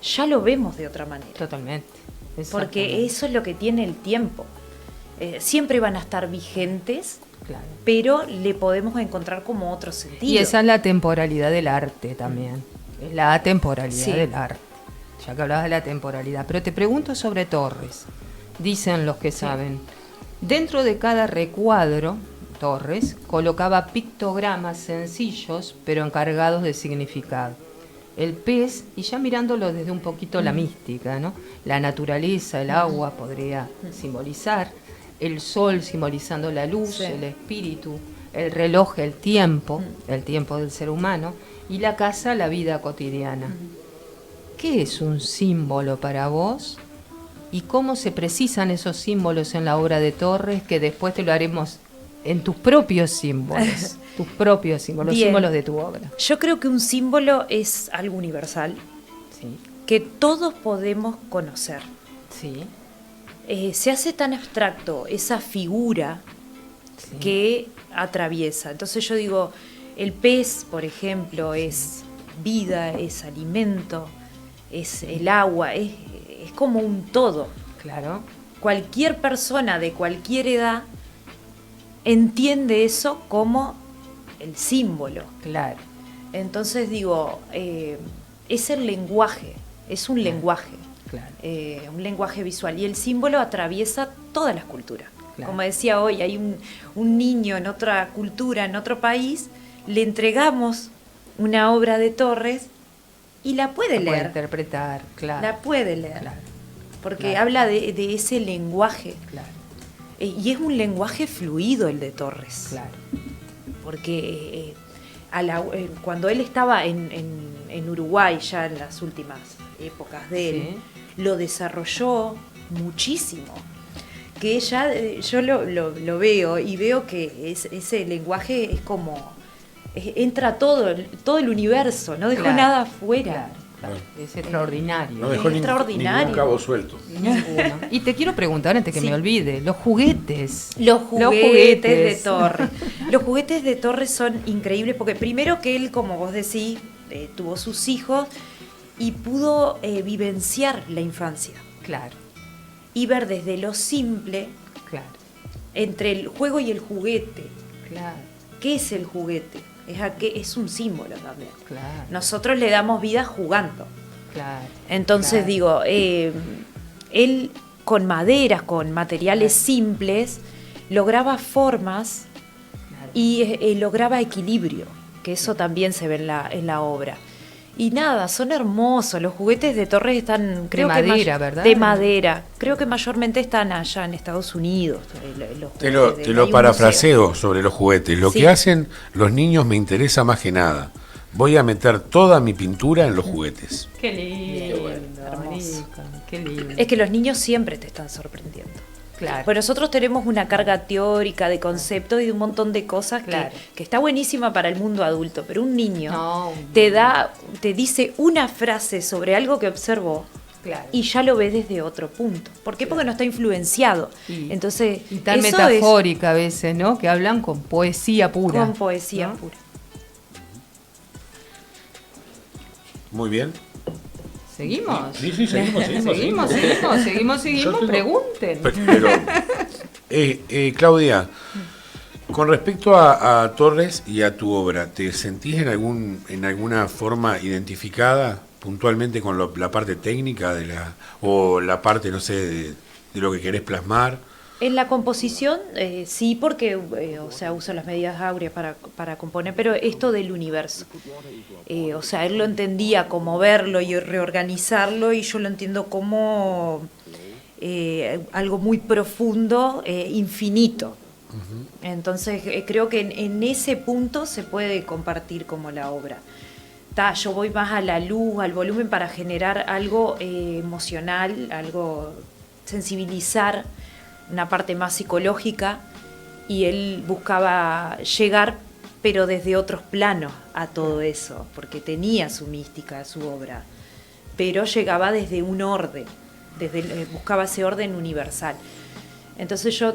ya lo vemos de otra manera. Totalmente. Porque Exactamente. eso es lo que tiene el tiempo. Siempre van a estar vigentes, Claro. pero le podemos encontrar como otro sentido. Y esa es la temporalidad del arte también. Es la atemporalidad Sí. del arte. Ya que hablabas de la temporalidad. Pero te pregunto sobre Torres. Dicen los que saben. Dentro de cada recuadro, Torres colocaba pictogramas sencillos, pero encargados de significado. El pez, y ya mirándolo desde un poquito la mística, ¿no? La naturaleza, el agua podría simbolizar, el sol simbolizando la luz, Sí. el espíritu, el reloj, el tiempo del ser humano, y la casa, la vida cotidiana. ¿Qué es un símbolo para vos? ¿Y cómo se precisan esos símbolos en la obra de Torres, que después te lo haremos en tus propios símbolos, tus propios símbolos, los Bien. símbolos de tu obra? Yo creo que un símbolo es algo universal Sí, que todos podemos conocer. sí, se hace tan abstracto esa figura Sí. que atraviesa. Entonces yo digo, el pez, por ejemplo, es vida, es alimento, es el agua, es como un todo. Claro, Cualquier persona de cualquier edad entiende eso como el símbolo. claro. Entonces digo, es el lenguaje, es un lenguaje. Claro. Un lenguaje visual, y el símbolo atraviesa todas las culturas. Claro. Como decía hoy, hay un niño en otra cultura, en otro país, le entregamos una obra de Torres y la puede Se puede leer, interpretar, claro. la puede leer, Claro, porque claro. habla de ese lenguaje. claro, Y es un lenguaje fluido el de Torres, claro. porque cuando él estaba en Uruguay, ya en las últimas épocas de él, lo desarrolló muchísimo. Que ella, yo lo veo y veo que ese lenguaje es como, entra todo el universo, no dejó Claro, nada afuera. Claro, claro. Es extraordinario. No dejó extraordinario. ningún cabo suelto. Ninguno. Y te quiero preguntar antes que Sí. me olvide, los juguetes. Los juguetes de juguetes. Torres. Los juguetes de Torres son increíbles porque primero que él, como vos decís, tuvo sus hijos y pudo vivenciar la infancia Claro, y ver desde lo simple claro, entre el juego y el juguete. claro, ¿Qué es el juguete? Es un símbolo también. claro. Nosotros le damos vida jugando. Claro. Entonces claro. digo, él con maderas, con materiales Claro. simples, lograba formas Claro. y lograba equilibrio, que eso también se ve en la obra. Y nada, son hermosos. Los juguetes de Torres están, creo que madera, ¿verdad? De madera. Creo que mayormente están allá en Estados Unidos. Los Te juguetes de- lo hay un parafraseo sobre los juguetes. Lo Sí. que hacen los niños me interesa más que nada. Voy a meter toda mi pintura en los juguetes. Qué lindo, hermoso. Nico, qué lindo. museo. Es que los niños siempre te están sorprendiendo. Claro. Pues nosotros tenemos una carga teórica de conceptos y de un montón de cosas Claro. que está buenísima para el mundo adulto, pero un niño No, te dice una frase sobre algo que observó claro. y ya lo ve desde otro punto. ¿Por qué? Porque no está influenciado. Y- Entonces, Y tan eso metafórica a veces, ¿no? Que hablan con poesía es pura. con poesía ¿no? pura. Muy bien. ¿Seguimos? Sí, seguimos. Seguimos, tengo- pregunten. Pero, Claudia, con respecto a Torres y a tu obra, ¿te sentís en alguna forma identificada puntualmente con la parte técnica o la parte, no sé, de lo que querés plasmar? En la composición, sí, porque o sea, uso las medidas áureas para componer, pero esto del universo. O sea, él lo entendía como verlo y reorganizarlo, y yo lo entiendo como algo muy profundo, infinito. Entonces, creo que en ese punto se puede compartir como la obra. Yo voy más a la luz, al volumen, para generar algo emocional, algo sensibilizar, una parte más psicológica, y él buscaba llegar, pero desde otros planos, a todo eso, porque tenía su mística, su obra, pero llegaba desde un orden, buscaba ese orden universal. Entonces yo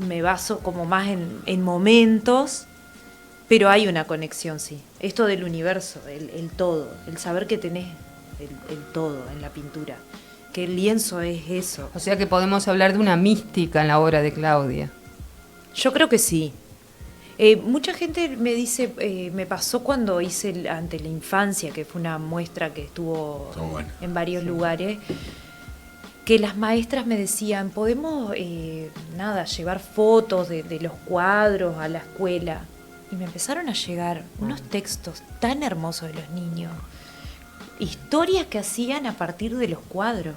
me baso como más en momentos, pero hay una conexión, sí. Esto del universo, el todo, el saber que tenés el todo en la pintura, que el lienzo es eso. O sea que podemos hablar de una mística en la obra de Claudia. Yo creo que sí. Mucha gente me dice, me pasó cuando hice ante la infancia, que fue una muestra que estuvo Está bueno. en varios lugares, que las maestras me decían, podemos llevar fotos de los cuadros a la escuela. Y me empezaron a llegar unos textos tan hermosos de los niños, historias que hacían a partir de los cuadros.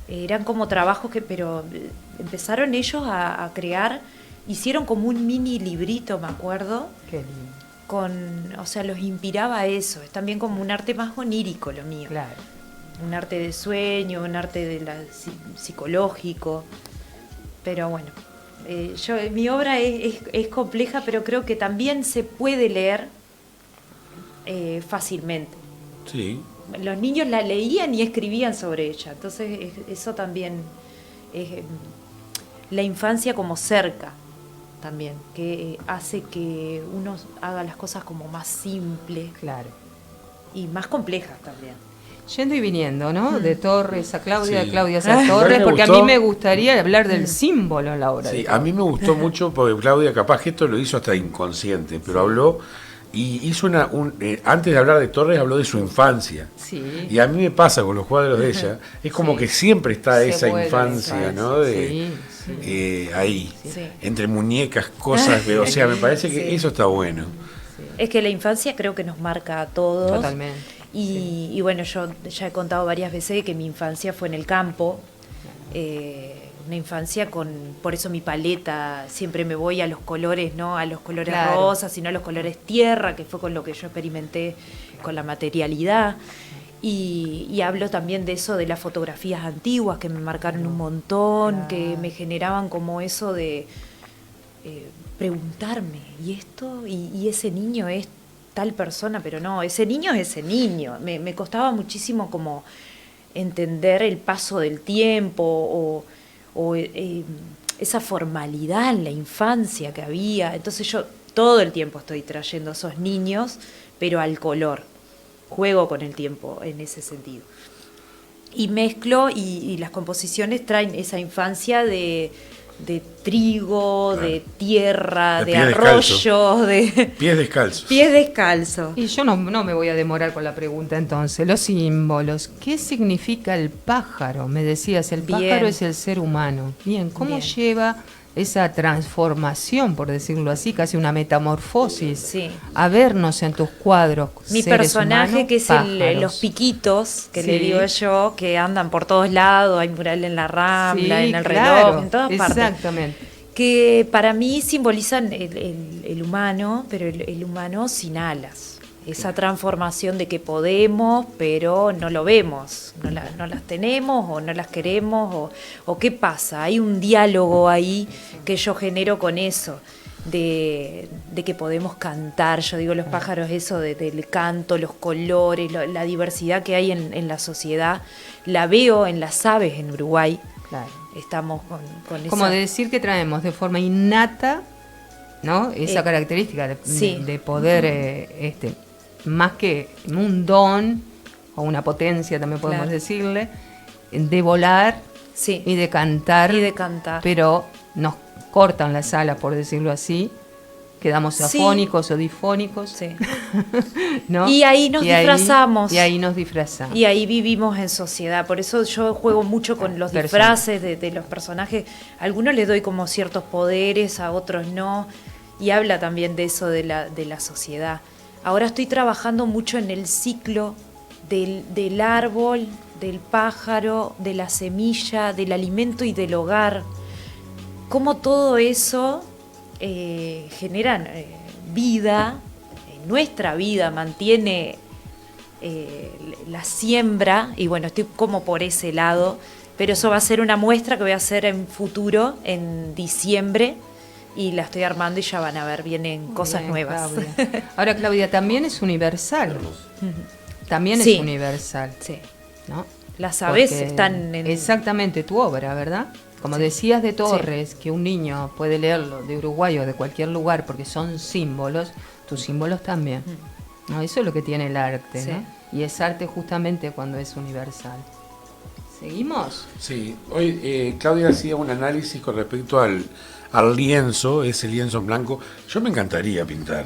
Eran como trabajos pero empezaron ellos a crear, hicieron como un mini librito, me acuerdo, Qué lindo. o sea, los inspiraba a eso. Es también como un arte más onírico lo mío. Claro. Un arte de sueño, un arte psicológico. Pero bueno, mi obra es compleja, pero creo que también se puede leer fácilmente. Sí. Los niños la leían y escribían sobre ella, entonces eso también la infancia como cerca también, que hace que uno haga las cosas como más simples Claro. y más complejas también. Yendo y viniendo, ¿no? De Torres a Claudia, Sí. de Claudia a A mí Torres, me porque a gustó. mí me gustaría hablar del símbolo en la obra. Sí, de a mí me gustó mucho porque Claudia capaz que esto lo hizo hasta inconsciente, pero habló y hizo antes de hablar de Torres habló de su infancia. Sí. Y a mí me pasa con los cuadros de ella, es como Sí. que siempre está Se esa vuelve infancia, ¿no? De, Sí. ahí, Sí. entre muñecas, cosas, o sea, me parece que Sí. eso está bueno. Es que la infancia creo que nos marca a todos. Totalmente. Y bueno, yo ya he contado varias veces que mi infancia fue en el campo. Una infancia por eso mi paleta, siempre me voy a los colores, no a los colores Claro. rosas, sino a los colores tierra, que fue con lo que yo experimenté con la materialidad. Y hablo también de eso, de las fotografías antiguas que me marcaron un montón, Claro. que me generaban como eso de preguntarme, ¿y esto? ¿Y ese niño es tal persona? Pero no, ese niño es ese niño. Me costaba muchísimo como entender el paso del tiempo o esa formalidad en la infancia que había. Entonces yo todo el tiempo estoy trayendo esos niños, pero al color. Juego con el tiempo en ese sentido. Y mezclo y las composiciones traen esa infancia de trigo, Claro. de tierra, De de pie descalzo. arroyos, de Pies descalzos. pies descalzos. Y yo no me voy a demorar con la pregunta entonces. Los símbolos. ¿Qué significa el pájaro? Me decías, el Bien. pájaro es el ser humano. Bien, ¿cómo Bien. lleva esa transformación, por decirlo así, casi una metamorfosis, Sí. a vernos en tus cuadros? Mi seres personaje, humanos, que es pájaros? los piquitos, que Sí. le digo yo, que andan por todos lados, hay mural en la Rambla, Sí, en el claro, reloj, en todas partes. Exactamente. Que para mí simbolizan el humano, pero el humano sin alas. Esa transformación de que podemos, pero no lo vemos, no las tenemos o no las queremos, o qué pasa. Hay un diálogo ahí que yo genero con eso, de que podemos cantar. Yo digo los pájaros, eso del canto, los colores, la diversidad que hay en la sociedad. La veo en las aves en Uruguay. Claro. Estamos con Como esa... de decir que traemos de forma innata, ¿no? Esa característica sí. de poder, más que un don o una potencia, también podemos Claro. decirle, de volar Sí. y de cantar, Y de cantar. pero nos cortan las alas, por decirlo así, quedamos Sí. afónicos o difónicos, Sí. ¿no? Y ahí nos disfrazamos. Y ahí nos disfrazamos. Y ahí vivimos en sociedad. Por eso yo juego mucho con los disfraces de los personajes. A algunos les doy como ciertos poderes, a otros no. Y habla también de eso de la sociedad. Ahora estoy trabajando mucho en el ciclo del árbol, del pájaro, de la semilla, del alimento y del hogar. Cómo todo eso genera vida, nuestra vida, mantiene la siembra, y bueno, estoy como por ese lado, pero eso va a ser una muestra que voy a hacer en futuro, en diciembre, y la estoy armando y ya van a ver, vienen cosas Bien, nuevas. Claudia. Ahora, Claudia, también es universal. También Sí. es universal, Sí. ¿no? Las aves Porque están en... Exactamente, tu obra, ¿verdad? Como decías de Torres, que un niño puede leerlo de Uruguay o de cualquier lugar porque son símbolos, tus símbolos también. ¿No? Eso es lo que tiene el arte, Sí. ¿no? Y es arte justamente cuando es universal. ¿Seguimos? Sí, hoy Claudia hacía un análisis con respecto al lienzo, ese lienzo en blanco. Yo me encantaría pintar.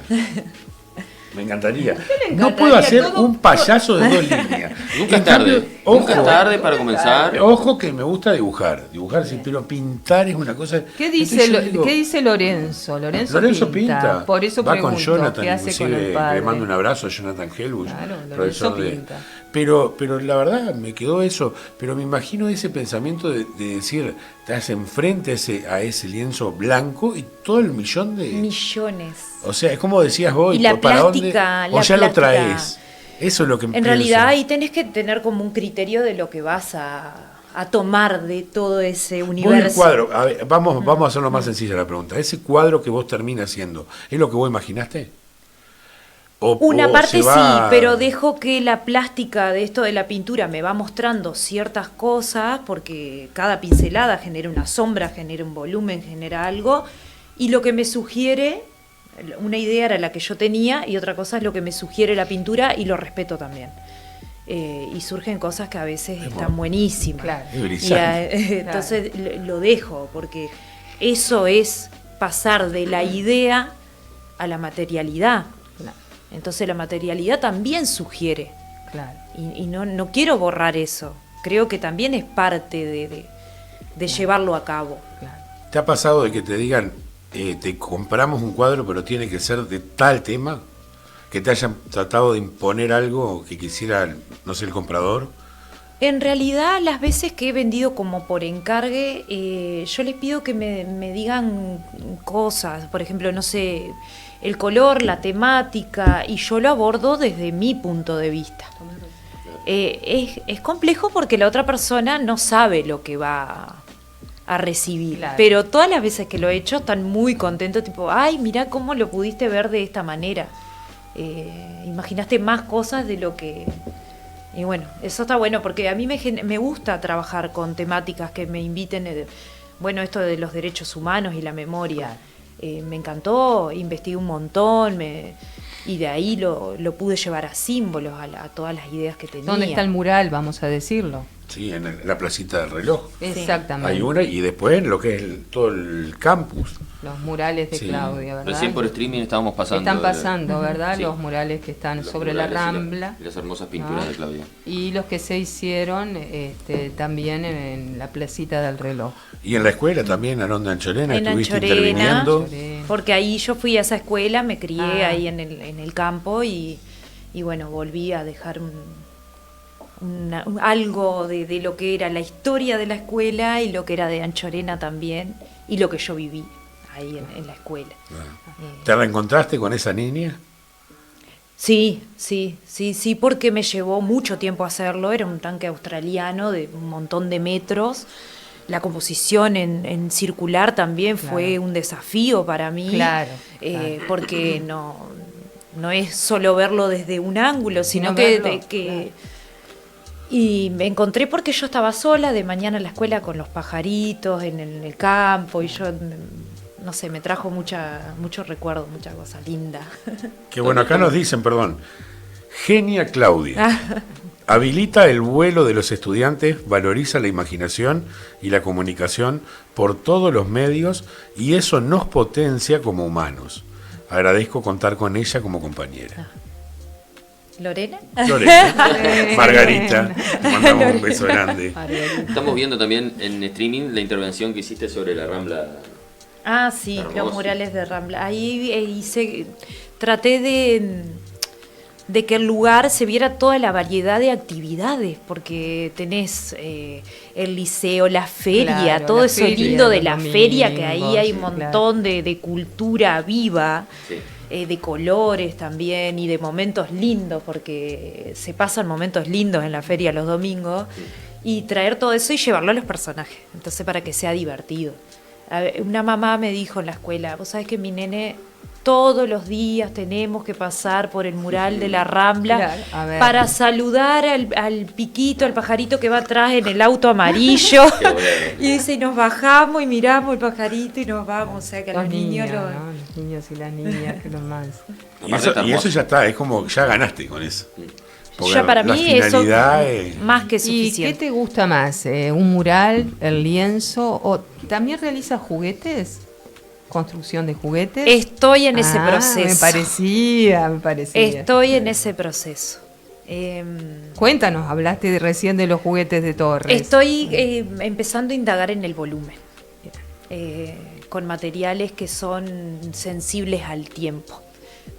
Me encantaría. No puedo hacer un payaso de 2 líneas. Nunca En es tarde. cambio, ojo, Nunca es tarde para comenzar. Ojo que me gusta dibujar sí, pero pintar es una cosa. ¿Qué dice, Entonces yo digo, ¿qué dice Lorenzo? Lorenzo pinta. Por eso va pregunto, con Jonathan, ¿qué hace con inclusive el padre? le mando un abrazo a Jonathan Helbush, Claro, Lorenzo profesor de. pinta. Pero la verdad me quedó eso. Pero me imagino ese pensamiento de decir, te haces enfrente a ese lienzo blanco y todo el millón de. millones. O sea, es como decías vos, Y la ¿para dónde? plástica, O la ya lo plástica. traes. Eso es lo que En pienso. realidad ahí tenés que tener como un criterio de lo que vas a tomar de todo ese Vos el universo. cuadro, a ver, vamos a hacerlo más sencilla la pregunta. Ese cuadro que vos terminas haciendo, ¿es lo que vos imaginaste? Una o parte se va- sí, pero dejo que la plástica de esto de la pintura me va mostrando ciertas cosas, porque cada pincelada genera una sombra, genera un volumen, genera algo, y lo que me sugiere, una idea era la que yo tenía, y otra cosa es lo que me sugiere la pintura, y lo respeto también. Y surgen cosas que a veces están buenísimas. Claro. Es brillante. Entonces lo dejo, porque eso es pasar de la idea a la materialidad. Claro, Entonces la materialidad también sugiere, claro. y no quiero borrar eso. Creo que también es parte de llevarlo a cabo. Claro. ¿Te ha pasado de que te digan, te compramos un cuadro pero tiene que ser de tal tema? Que te hayan tratado de imponer algo que quisiera, no sé, el comprador. En realidad, las veces que he vendido como por encargue, yo les pido que me digan cosas, por ejemplo, no sé, el color, la temática, y yo lo abordo desde mi punto de vista. Es complejo porque la otra persona no sabe lo que va a recibir, Claro. pero todas las veces que lo he hecho están muy contentos, tipo, ay, mirá cómo lo pudiste ver de esta manera. Imaginaste más cosas de lo que... Y bueno, eso está bueno porque a mí me gusta trabajar con temáticas que me inviten, bueno, esto de los derechos humanos y la memoria. Me encantó, investigué un montón, y de ahí lo pude llevar a símbolos, a todas las ideas que tenía. ¿Dónde está el mural, vamos a decirlo? Sí, en la placita del reloj. Exactamente. Hay una y después en lo que es todo el campus. Los murales de Sí. Claudia, ¿verdad? Recién por streaming estábamos pasando. Están pasando, ¿verdad? Sí. Los murales que están Los sobre la murales y Rambla. y las hermosas pinturas ¿no? de Claudia. Y los que se hicieron también en la placita del reloj. Y en la escuela también, Arón de Anchorena, En estuviste Anchorena, interviniendo. porque ahí yo fui a esa escuela, me crié Ah. ahí en el campo, y bueno, volví a dejar algo de lo que era la historia de la escuela y lo que era de Anchorena también, y lo que yo viví ahí en la escuela. ¿Te reencontraste con esa niña? Sí, porque me llevó mucho tiempo hacerlo. Era un tanque australiano de un montón de metros. La composición en circular también fue Claro. un desafío para mí. Claro, Porque no es solo verlo desde un ángulo, sino Sino que... verlo, Y me encontré porque yo estaba sola de mañana en la escuela con los pajaritos en el campo, y yo, no sé, me trajo mucho recuerdo, mucha cosa linda. Que bueno, acá nos dicen, perdón, Genia Claudia. Habilita el vuelo de los estudiantes, valoriza la imaginación y la comunicación por todos los medios, y eso nos potencia como humanos. Agradezco contar con ella como compañera. ¿Lorena? Lorena, Margarita, te mandamos un beso grande. Estamos viendo también en streaming la intervención que hiciste sobre la Rambla. Ah, sí, Hermoso. los murales de Rambla. Ahí traté de que el lugar se viera toda la variedad de actividades, porque tenés el liceo, la feria, Claro, todo la eso feria, lindo de los la feria, que ahí domingos, hay sí, un montón claro. de cultura viva. Sí. De colores también, y de momentos lindos, porque se pasan momentos lindos en la feria los domingos, y traer todo eso y llevarlo a los personajes, entonces para que sea divertido. Una mamá me dijo en la escuela, vos sabés que mi nene todos los días tenemos que pasar por el mural de la Rambla, Claro, a ver. para saludar al piquito, al pajarito que va atrás en el auto amarillo. Qué bueno. Y dice, y nos bajamos y miramos el pajarito y nos vamos, o sea que a Los los niños niños, lo... ¿no? Los niños y las niñas, que lo más. Y eso ya está, es como ya ganaste con eso. Porque Ya para la mí eso finalidad es- más que ¿Y qué suficiente. te gusta más? ¿Un mural, el lienzo? ¿O también realizas juguetes? ¿Construcción de juguetes? Estoy en ese Ah, proceso. Me parecía. Estoy en ese proceso. Cuéntanos, hablaste recién de los juguetes de Torres. Estoy empezando a indagar en el volumen, con materiales que son sensibles al tiempo.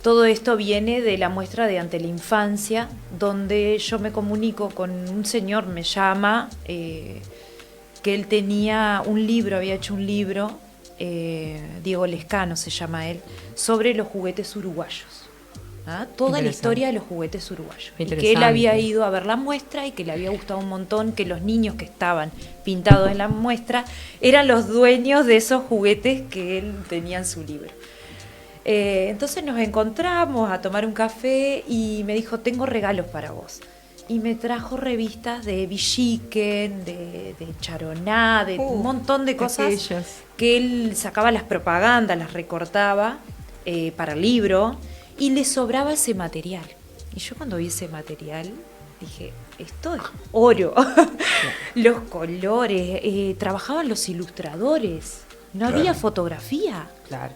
Todo esto viene de la muestra de Ante la Infancia, donde yo me comunico con un señor, me llama, que él tenía un libro, había hecho un libro, Diego Lescano se llama él, sobre los juguetes uruguayos. ¿Ah? Toda la Interesante. historia de los juguetes uruguayos. Y que él Interesante. había ido a ver la muestra y que le había gustado un montón, que los niños que estaban pintados en la muestra eran los dueños de esos juguetes que él tenía en su libro. Entonces nos encontramos a tomar un café y me dijo, tengo regalos para vos. Y me trajo revistas de Villiquen, de Charoná, de un montón de cosas aquellas. que él sacaba las propagandas, las recortaba para el libro y le sobraba ese material. Y yo cuando vi ese material dije, esto es oro. Los colores, trabajaban los ilustradores, no había fotografía. Claro.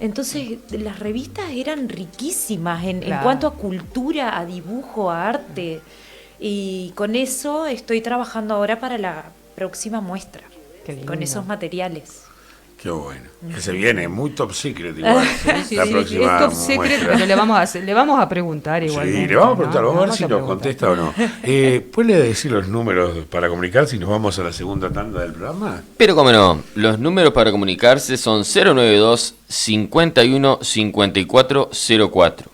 Entonces las revistas eran riquísimas en Claro. cuanto a cultura, a dibujo, a arte. Y con eso estoy trabajando ahora para la próxima muestra, Qué lindo. con esos materiales. Qué bueno. Que se viene muy top secret igual. Sí, la sí, próxima es top secret, muestra. pero le vamos a preguntar igualmente. Sí, le vamos a preguntar, ¿no? vamos a ver Le si nos preguntar. contesta o no. ¿Puede decir los números para comunicar si nos vamos a la segunda tanda del programa? Pero como no, los números para comunicarse son 092 51 54 04.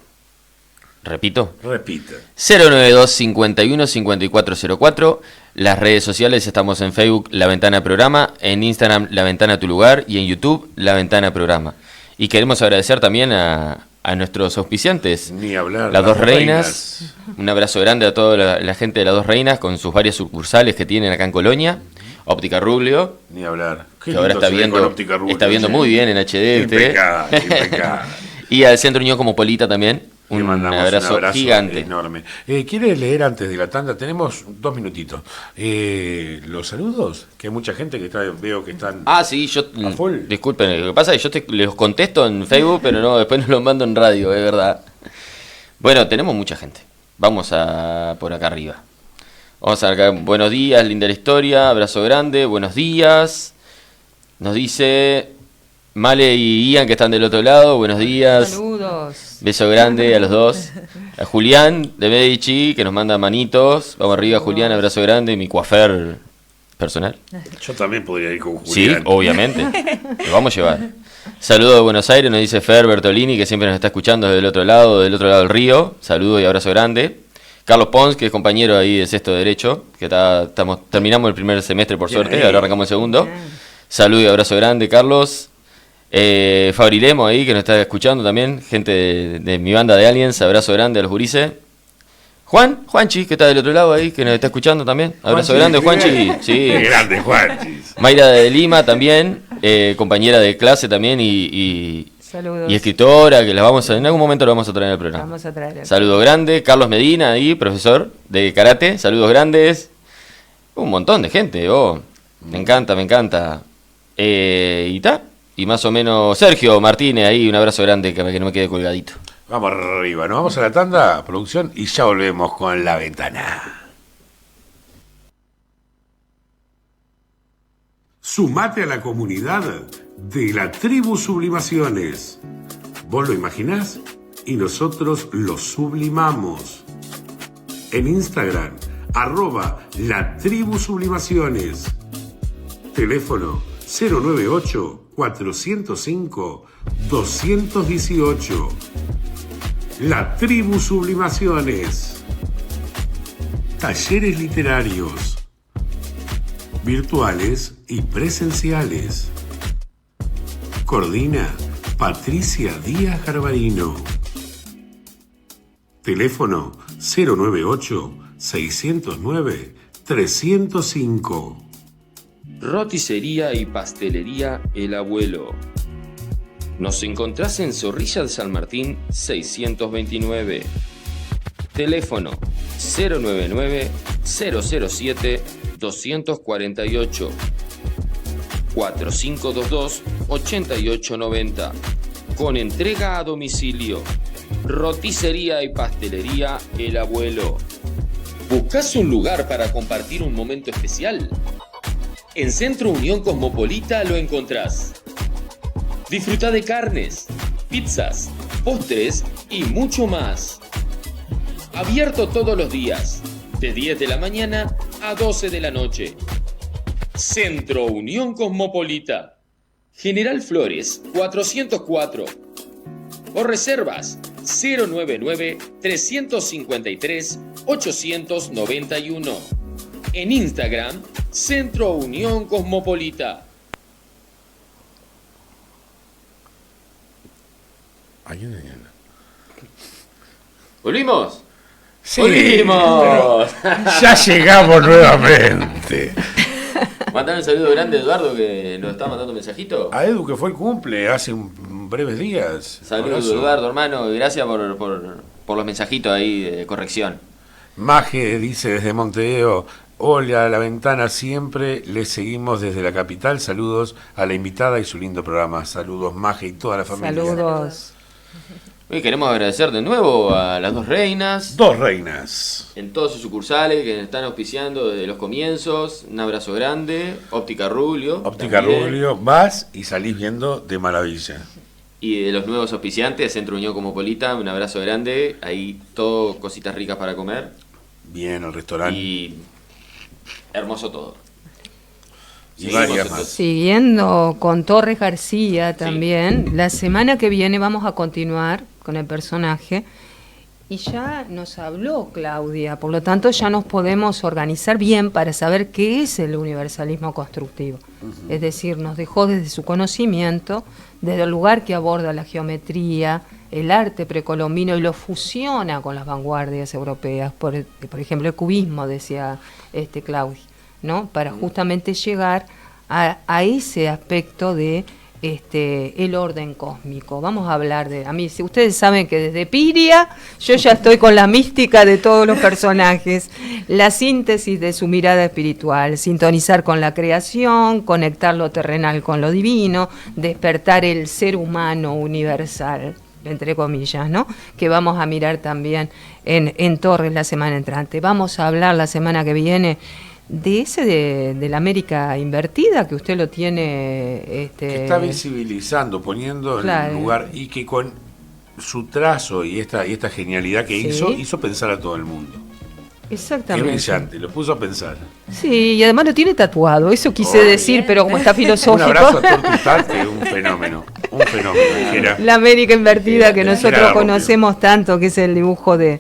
Repito, Repita. 092 51 54 04. Las redes sociales estamos en Facebook La Ventana Programa, en Instagram La Ventana Tu Lugar y en YouTube La Ventana Programa. Y queremos agradecer también a nuestros auspiciantes, Ni hablar. Las Dos Reinas. Un abrazo grande a toda la gente de Las Dos Reinas con sus varias sucursales que tienen acá en Colonia. Óptica Rubio, Ni hablar. Qué que ahora lindo está se ve con viendo, óptica Rubio, está viendo che. muy bien en HD. Impecable, impecable. Y al Centro Unión Cosmopolita también. Le Un mandamos abrazo gigante. enorme. ¿Quiere leer antes de la tanda? Tenemos 2 minutitos. Los saludos, que hay mucha gente que veo que están... Ah, sí, yo. A full. Disculpen, lo que pasa es que yo les contesto en Facebook, pero no, después no los mando en radio, es verdad. Bueno, tenemos mucha gente. Vamos a por acá arriba. Vamos a acá. Buenos días, linda la historia. Abrazo grande, buenos días. Nos dice Male y Ian que están del otro lado. Buenos días. Saludos. Beso grande a los dos. A Julián de Medici, que nos manda manitos. Vamos arriba, Julián, abrazo grande. Mi coafer personal. Yo también podría ir con Sí, Julián. obviamente. Lo vamos a llevar. Saludo de Buenos Aires, nos dice Fer Bertolini, que siempre nos está escuchando desde el otro lado del río. Saludo y abrazo grande. Carlos Pons, que es compañero ahí de sexto derecho, que terminamos el primer semestre por Bien suerte, ahí. ahora arrancamos el segundo. Saludo y abrazo grande, Carlos. Fabrilemo ahí, que nos está escuchando también, gente de mi banda de Aliens, abrazo grande a los gurises. Juanchi, que está del otro lado ahí, que nos está escuchando también. Abrazo grande, Juanchi. Sí. Qué grande, Juanchi. Mayra de Lima también, compañera de clase también y Saludos. escritora, que en algún momento la vamos a traer al programa. Vamos a traer. Saludo grande, Carlos Medina ahí, profesor de karate, saludos grandes. Un montón de gente, me encanta. Y ta, y más o menos Sergio Martínez ahí, un abrazo grande que no me quede colgadito. Vamos arriba, nos vamos a la tanda, producción, y ya volvemos con La Ventana. Sumate a la comunidad de la Tribu Sublimaciones. Vos lo imaginás y nosotros lo sublimamos. En Instagram, @La Tribu Sublimaciones. Teléfono 098-405-218. La Tribu Sublimaciones. Talleres literarios, virtuales y presenciales. Coordina Patricia Díaz Garbarino. Teléfono 098-609-305. Roticería y pastelería El Abuelo. Nos encontrás en Zorrilla de San Martín 629. Teléfono 099-007-248. 4522-8890. Con entrega a domicilio. Roticería y pastelería El Abuelo. ¿Buscás un lugar para compartir un momento especial? En Centro Unión Cosmopolita lo encontrás. Disfruta de carnes, pizzas, postres y mucho más. Abierto todos los días, de 10 de la mañana a 12 de la noche. Centro Unión Cosmopolita. General Flores, 404. O reservas 099-353-891. En Instagram, Centro Unión Cosmopolita. ¿Volvimos? Sí, ¡Volvimos! ya llegamos nuevamente. Mandar un saludo grande a Eduardo que nos está mandando un mensajito. A Edu, que fue el cumple hace breves días. Saludos, Abrazo. Eduardo, hermano, y gracias por los mensajitos ahí de corrección. Maje dice desde Montevideo: hola, a la ventana siempre, les seguimos desde la capital. Saludos a la invitada y su lindo programa. Saludos, Maje y toda la familia. Saludos. Hoy queremos agradecer de nuevo a las dos reinas. Dos reinas. En todos sus sucursales que están auspiciando desde los comienzos. Un abrazo grande. Óptica Rubio. Óptica también. Rubio, vas y salís viendo de maravilla. Y de los nuevos auspiciantes, Centro Unión Cosmopolita, un abrazo grande. Ahí todo cositas ricas para comer. Bien, el restaurante. Y hermoso todo. Y Seguimos varias entonces. más. Siguiendo con Torres García también, la semana que viene vamos a continuar con el personaje y ya nos habló Claudia, por lo tanto ya nos podemos organizar bien para saber qué es el universalismo constructivo. Es decir, nos dejó desde su conocimiento, desde el lugar que aborda la geometría, el arte precolombino y lo fusiona con las vanguardias europeas, por ejemplo el cubismo, decía Claudia, ¿no? Para justamente llegar a ese aspecto de el orden cósmico. Vamos a hablar de... A mí, si ustedes saben que desde Piria yo ya estoy con la mística de todos los personajes, la síntesis de su mirada espiritual, sintonizar con la creación, conectar lo terrenal con lo divino, despertar el ser humano universal, entre comillas, ¿no? Que vamos a mirar también en Torres la semana entrante. Vamos a hablar la semana que viene de ese de la América invertida, que usted lo tiene... Que está visibilizando, poniendo Claro. en lugar, y que con su trazo y esta genialidad que Sí. hizo pensar a todo el mundo. Qué Exactamente. brillante, lo puso a pensar. Sí, y además lo tiene tatuado, eso quise Oh, decir, bien. pero como está Un filosófico... abrazo a Tortutarte, un fenómeno, dijera. La América invertida que Era nosotros la conocemos tanto, que es el dibujo de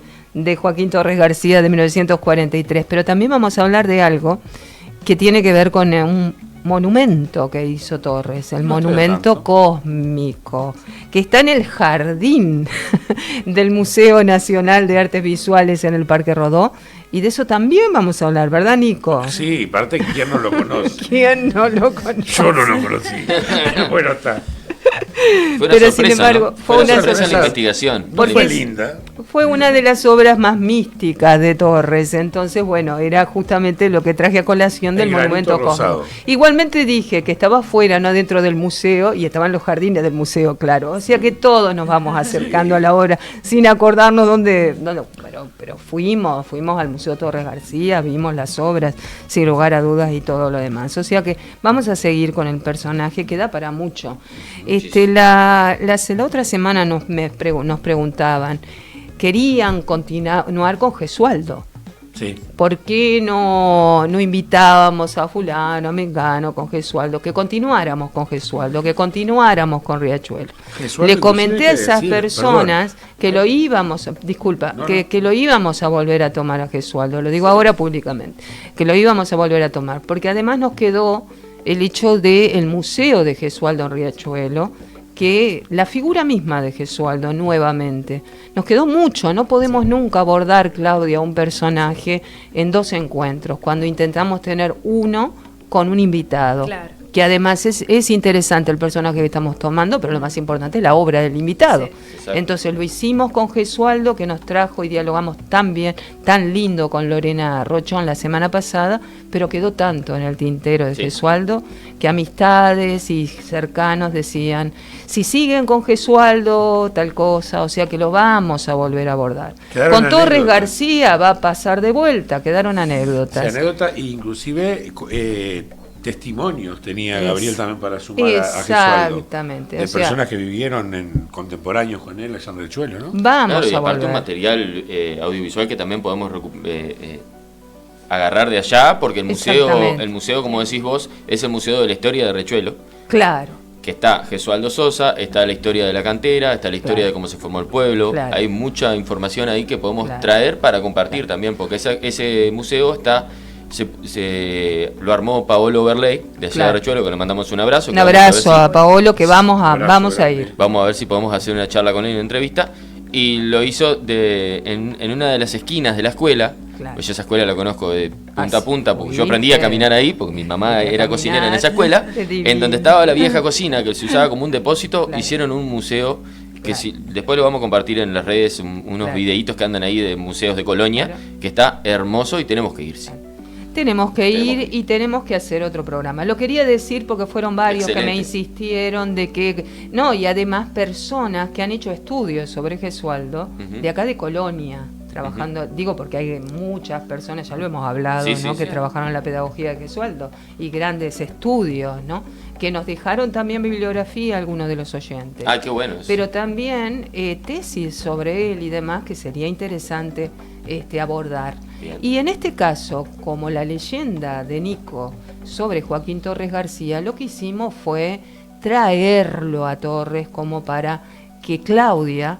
Joaquín Torres García de 1943. Pero también vamos a hablar de algo que tiene que ver con un monumento que hizo Torres, el No estoy monumento al tanto. cósmico, que está en el jardín del Museo Nacional de Artes Visuales en el Parque Rodó. Y de eso también vamos a hablar, ¿verdad, Nico? Sí, parte que quién no lo conoce. ¿Quién no lo conoce? Yo no lo conocí. Bueno, está. Fue una Pero, sorpresa, sin embargo, ¿no? fue Fue una una sorpresa en la sorpresa. investigación. No Porque fue es- linda. Fue una de las obras más místicas de Torres, entonces bueno, era justamente lo que traje a colación del El granito monumento rosado. cósmico. Igualmente dije que estaba afuera, no dentro del museo, y estaban los jardines del museo, claro. O sea que todos nos vamos acercando a la obra sin acordarnos dónde, pero fuimos al Museo Torres García, vimos las obras, sin lugar a dudas y todo lo demás. O sea que vamos a seguir con el personaje que da para mucho. La otra semana nos preguntaban, querían continuar con Gesualdo. Sí. ¿Por qué no invitábamos a fulano, a mengano con Gesualdo? Que continuáramos con Gesualdo, que continuáramos con Riachuelo. Gesualdo, Le comenté inclusive, a hay que esas decir, personas que lo íbamos, disculpa, No, que, no. que lo íbamos a volver a tomar a Gesualdo, lo digo ahora públicamente, que lo íbamos a volver a tomar, porque además nos quedó el hecho del museo de Gesualdo en Riachuelo, que la figura misma de Gesualdo nuevamente. Nos quedó mucho, no podemos nunca abordar, Claudia, un personaje en dos encuentros, cuando intentamos tener uno con un invitado. Claro. Que además es interesante el personaje que estamos tomando, pero lo más importante es la obra del invitado. Sí. Exacto. Entonces lo hicimos con Gesualdo, que nos trajo y dialogamos tan bien, tan lindo con Lorena Rochón la semana pasada, pero quedó tanto en el tintero de Sí. Gesualdo, que amistades y cercanos decían, si siguen con Gesualdo, tal cosa, o sea que lo vamos a volver a abordar. Quedaron Con Torres anécdotas. García va a pasar de vuelta, quedaron Sí, anécdotas. anécdota, e inclusive testimonios tenía Gabriel también para sumar a Gesualdo. Exactamente, De o sea, personas que vivieron contemporáneos con él allá en Riachuelo, ¿no? vamos Claro, y a aparte volver. un material audiovisual que también podemos agarrar de allá, porque Exactamente. el museo, como decís vos, es el museo de la historia de Riachuelo, Claro. que está Gesualdo Sosa, está la historia de la cantera, está la historia Claro. de cómo se formó el pueblo, Claro. hay mucha información ahí que podemos Claro. traer para compartir también, porque ese museo está lo armó Paolo Berley, de allá Claro. de Riachuelo, que le mandamos un abrazo. Un que vamos a ver abrazo si- a Paolo, que vamos Abrazo a grande. ir. Vamos a ver si podemos hacer una charla con él, una entrevista. Y lo hizo en una de las esquinas de la escuela. Claro. Pues yo esa escuela la conozco de punta Ah, a punta, porque sí. yo aprendí a caminar ahí, porque mi mamá Aprendí a era cocinera en caminar. esa escuela. Qué divino. En donde estaba la vieja cocina, que se usaba como un depósito, Claro. hicieron un museo. Que Claro. después lo vamos a compartir en las redes, unos Claro. videitos que andan ahí de museos de Colonia, Claro. que está hermoso y tenemos que ir, sí. Tenemos que ir y tenemos que hacer otro programa. Lo quería decir porque fueron varios que me Excelente. insistieron de que... No, y además personas que han hecho estudios sobre Gesualdo, Ujú. de acá de Colonia, trabajando, digo porque hay muchas personas, ya lo hemos hablado, Sí, sí, ¿no? Que sí. trabajaron en la pedagogía de Gesualdo, y grandes estudios, ¿no? Que nos dejaron también bibliografía algunos de los oyentes. Ah, qué bueno. eso. Pero también tesis sobre él y demás que sería interesante abordar. Bien. Y en este caso, como la leyenda de Nico sobre Joaquín Torres García, lo que hicimos fue traerlo a Torres como para que Claudia,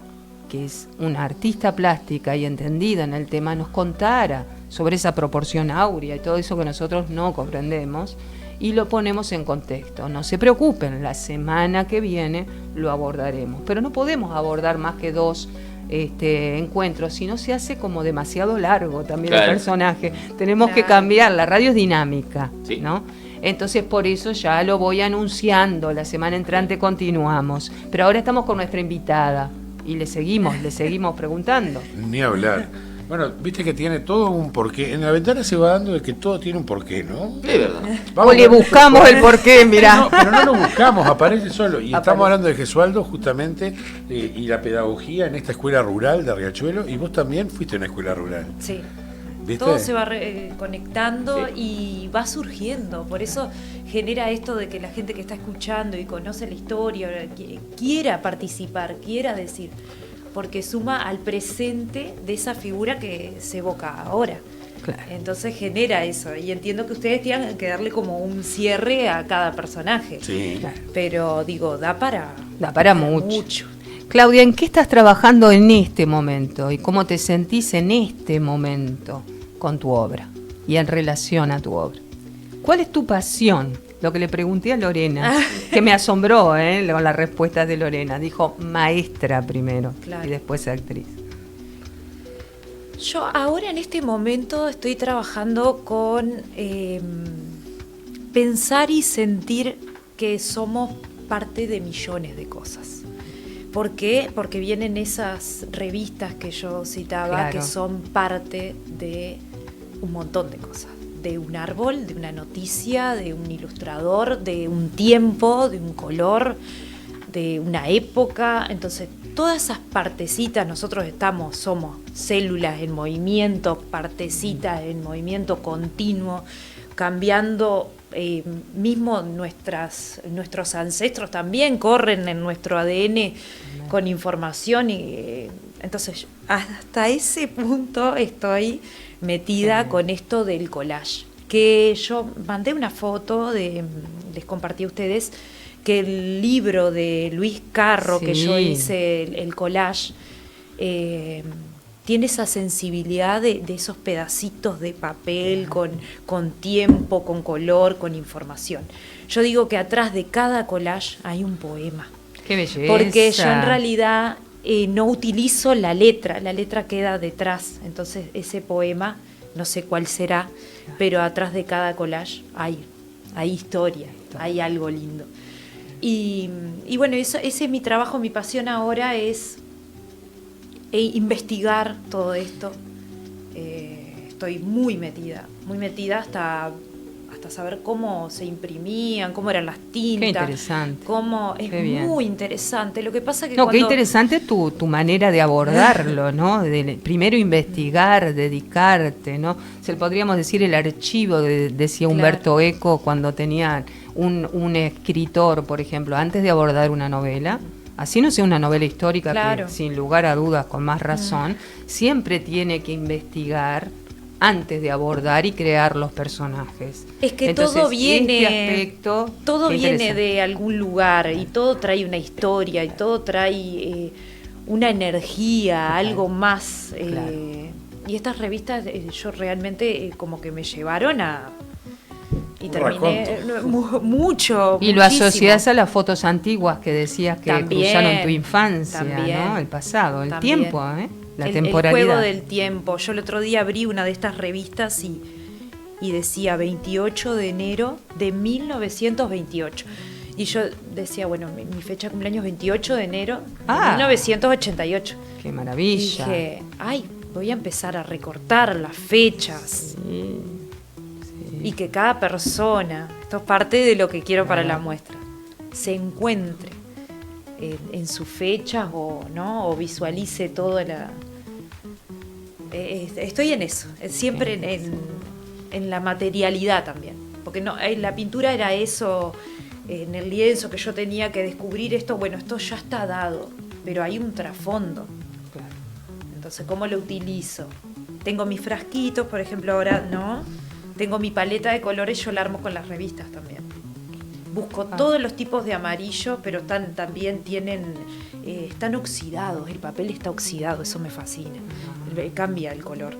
que es una artista plástica y entendida en el tema, nos contara sobre esa proporción áurea y todo eso que nosotros no comprendemos, y lo ponemos en contexto. No se preocupen, la semana que viene lo abordaremos, pero no podemos abordar más que 2 encuentros, si no se hace como demasiado largo también Claro. el personaje. Tenemos que Claro. cambiar, la radio es dinámica, Sí. ¿no? Entonces por eso ya lo voy anunciando, la semana entrante continuamos, pero ahora estamos con nuestra invitada y le seguimos preguntando. Ni hablar. Bueno, viste que tiene todo un porqué. En la ventana se va dando de que todo tiene un porqué, ¿no? Es verdad. O le buscamos el porqué, mirá. No, pero no lo buscamos, aparece solo. Y Aparece. estamos hablando de Gesualdo justamente y la pedagogía en esta escuela rural de Riachuelo. Y vos también fuiste a una escuela rural. Sí. ¿Viste? Todo se va conectando Sí. y va surgiendo. Por eso genera esto de que la gente que está escuchando y conoce la historia quiera participar, quiera decir, porque suma al presente de esa figura que se evoca ahora. Claro. Entonces genera eso. Y entiendo que ustedes tengan que darle como un cierre a cada personaje. Sí. Claro. Pero digo, da para mucho. Claudia, ¿en qué estás trabajando en este momento y cómo te sentís en este momento con tu obra y en relación a tu obra? ¿Cuál es tu pasión? Lo que le pregunté a Lorena, que me asombró con las respuestas de Lorena. Dijo maestra primero Claro. y después actriz. Yo ahora en este momento estoy trabajando con pensar y sentir que somos parte de millones de cosas. ¿Por qué? Porque vienen esas revistas que yo citaba, Claro. que son parte de un montón de cosas. De un árbol, de una noticia, de un ilustrador, de un tiempo, de un color, de una época. Entonces, todas esas partecitas, nosotros somos células en movimiento, partecitas en movimiento continuo, cambiando. Mismo nuestros ancestros también corren en nuestro ADN con información y entonces hasta ese punto estoy metida con esto del collage, que yo mandé una foto les compartí a ustedes que el libro de Luis Carro que Sí. yo hice el collage tiene esa sensibilidad de esos pedacitos de papel con tiempo, con color, con información. Yo digo que atrás de cada collage hay un poema. Qué belleza. Porque yo en realidad no utilizo la letra queda detrás. Entonces ese poema, no sé cuál será, pero atrás de cada collage hay historia, hay algo lindo. Y bueno, ese es mi trabajo, mi pasión ahora es investigar todo esto. Estoy muy metida hasta saber cómo se imprimían, cómo eran las tintas. Qué interesante. Es Qué bien. muy interesante. Lo que pasa que No, qué cuando- interesante tu manera de abordarlo, ¿no? Primero investigar, dedicarte, ¿no? Podríamos decir el archivo, decía Claro. Humberto Eco cuando tenía un escritor, por ejemplo, antes de abordar una novela, así no sea una novela histórica, Claro. que sin lugar a dudas, con más razón, siempre tiene que investigar antes de abordar y crear los personajes. Es que Entonces, todo viene, este aspecto, todo qué viene interesante. de algún lugar y todo trae una historia y todo trae una energía, algo más. Claro. Y estas revistas yo realmente como que me llevaron a... Y Un terminé mucho. Y lo muchísimo. asociás a las fotos antiguas que decías que También, cruzaron tu infancia, también, ¿no? El pasado, el también. tiempo, ¿eh? La El temporalidad. juego del tiempo. Yo el otro día abrí una de estas revistas y decía 28 de enero de 1928. Y yo decía, bueno, mi fecha de cumpleaños es 28 de enero de 1988. ¡Qué Y maravilla! dije, ay, voy a empezar a recortar las fechas. Sí. Y que cada persona, esto es parte de lo que quiero para la muestra, se encuentre en sus fechas ¿no? O visualice toda la... estoy en eso, siempre en la materialidad también. Porque no, la pintura era eso, en el lienzo que yo tenía que descubrir esto, bueno, esto ya está dado, pero hay un trasfondo. Claro. Entonces, ¿cómo lo utilizo? Tengo mis frasquitos, por ejemplo, ahora, ¿no? Tengo mi paleta de colores, yo la armo con las revistas también. Busco todos los tipos de amarillo, pero también están oxidados, el papel está oxidado, eso me fascina. Cambia el color.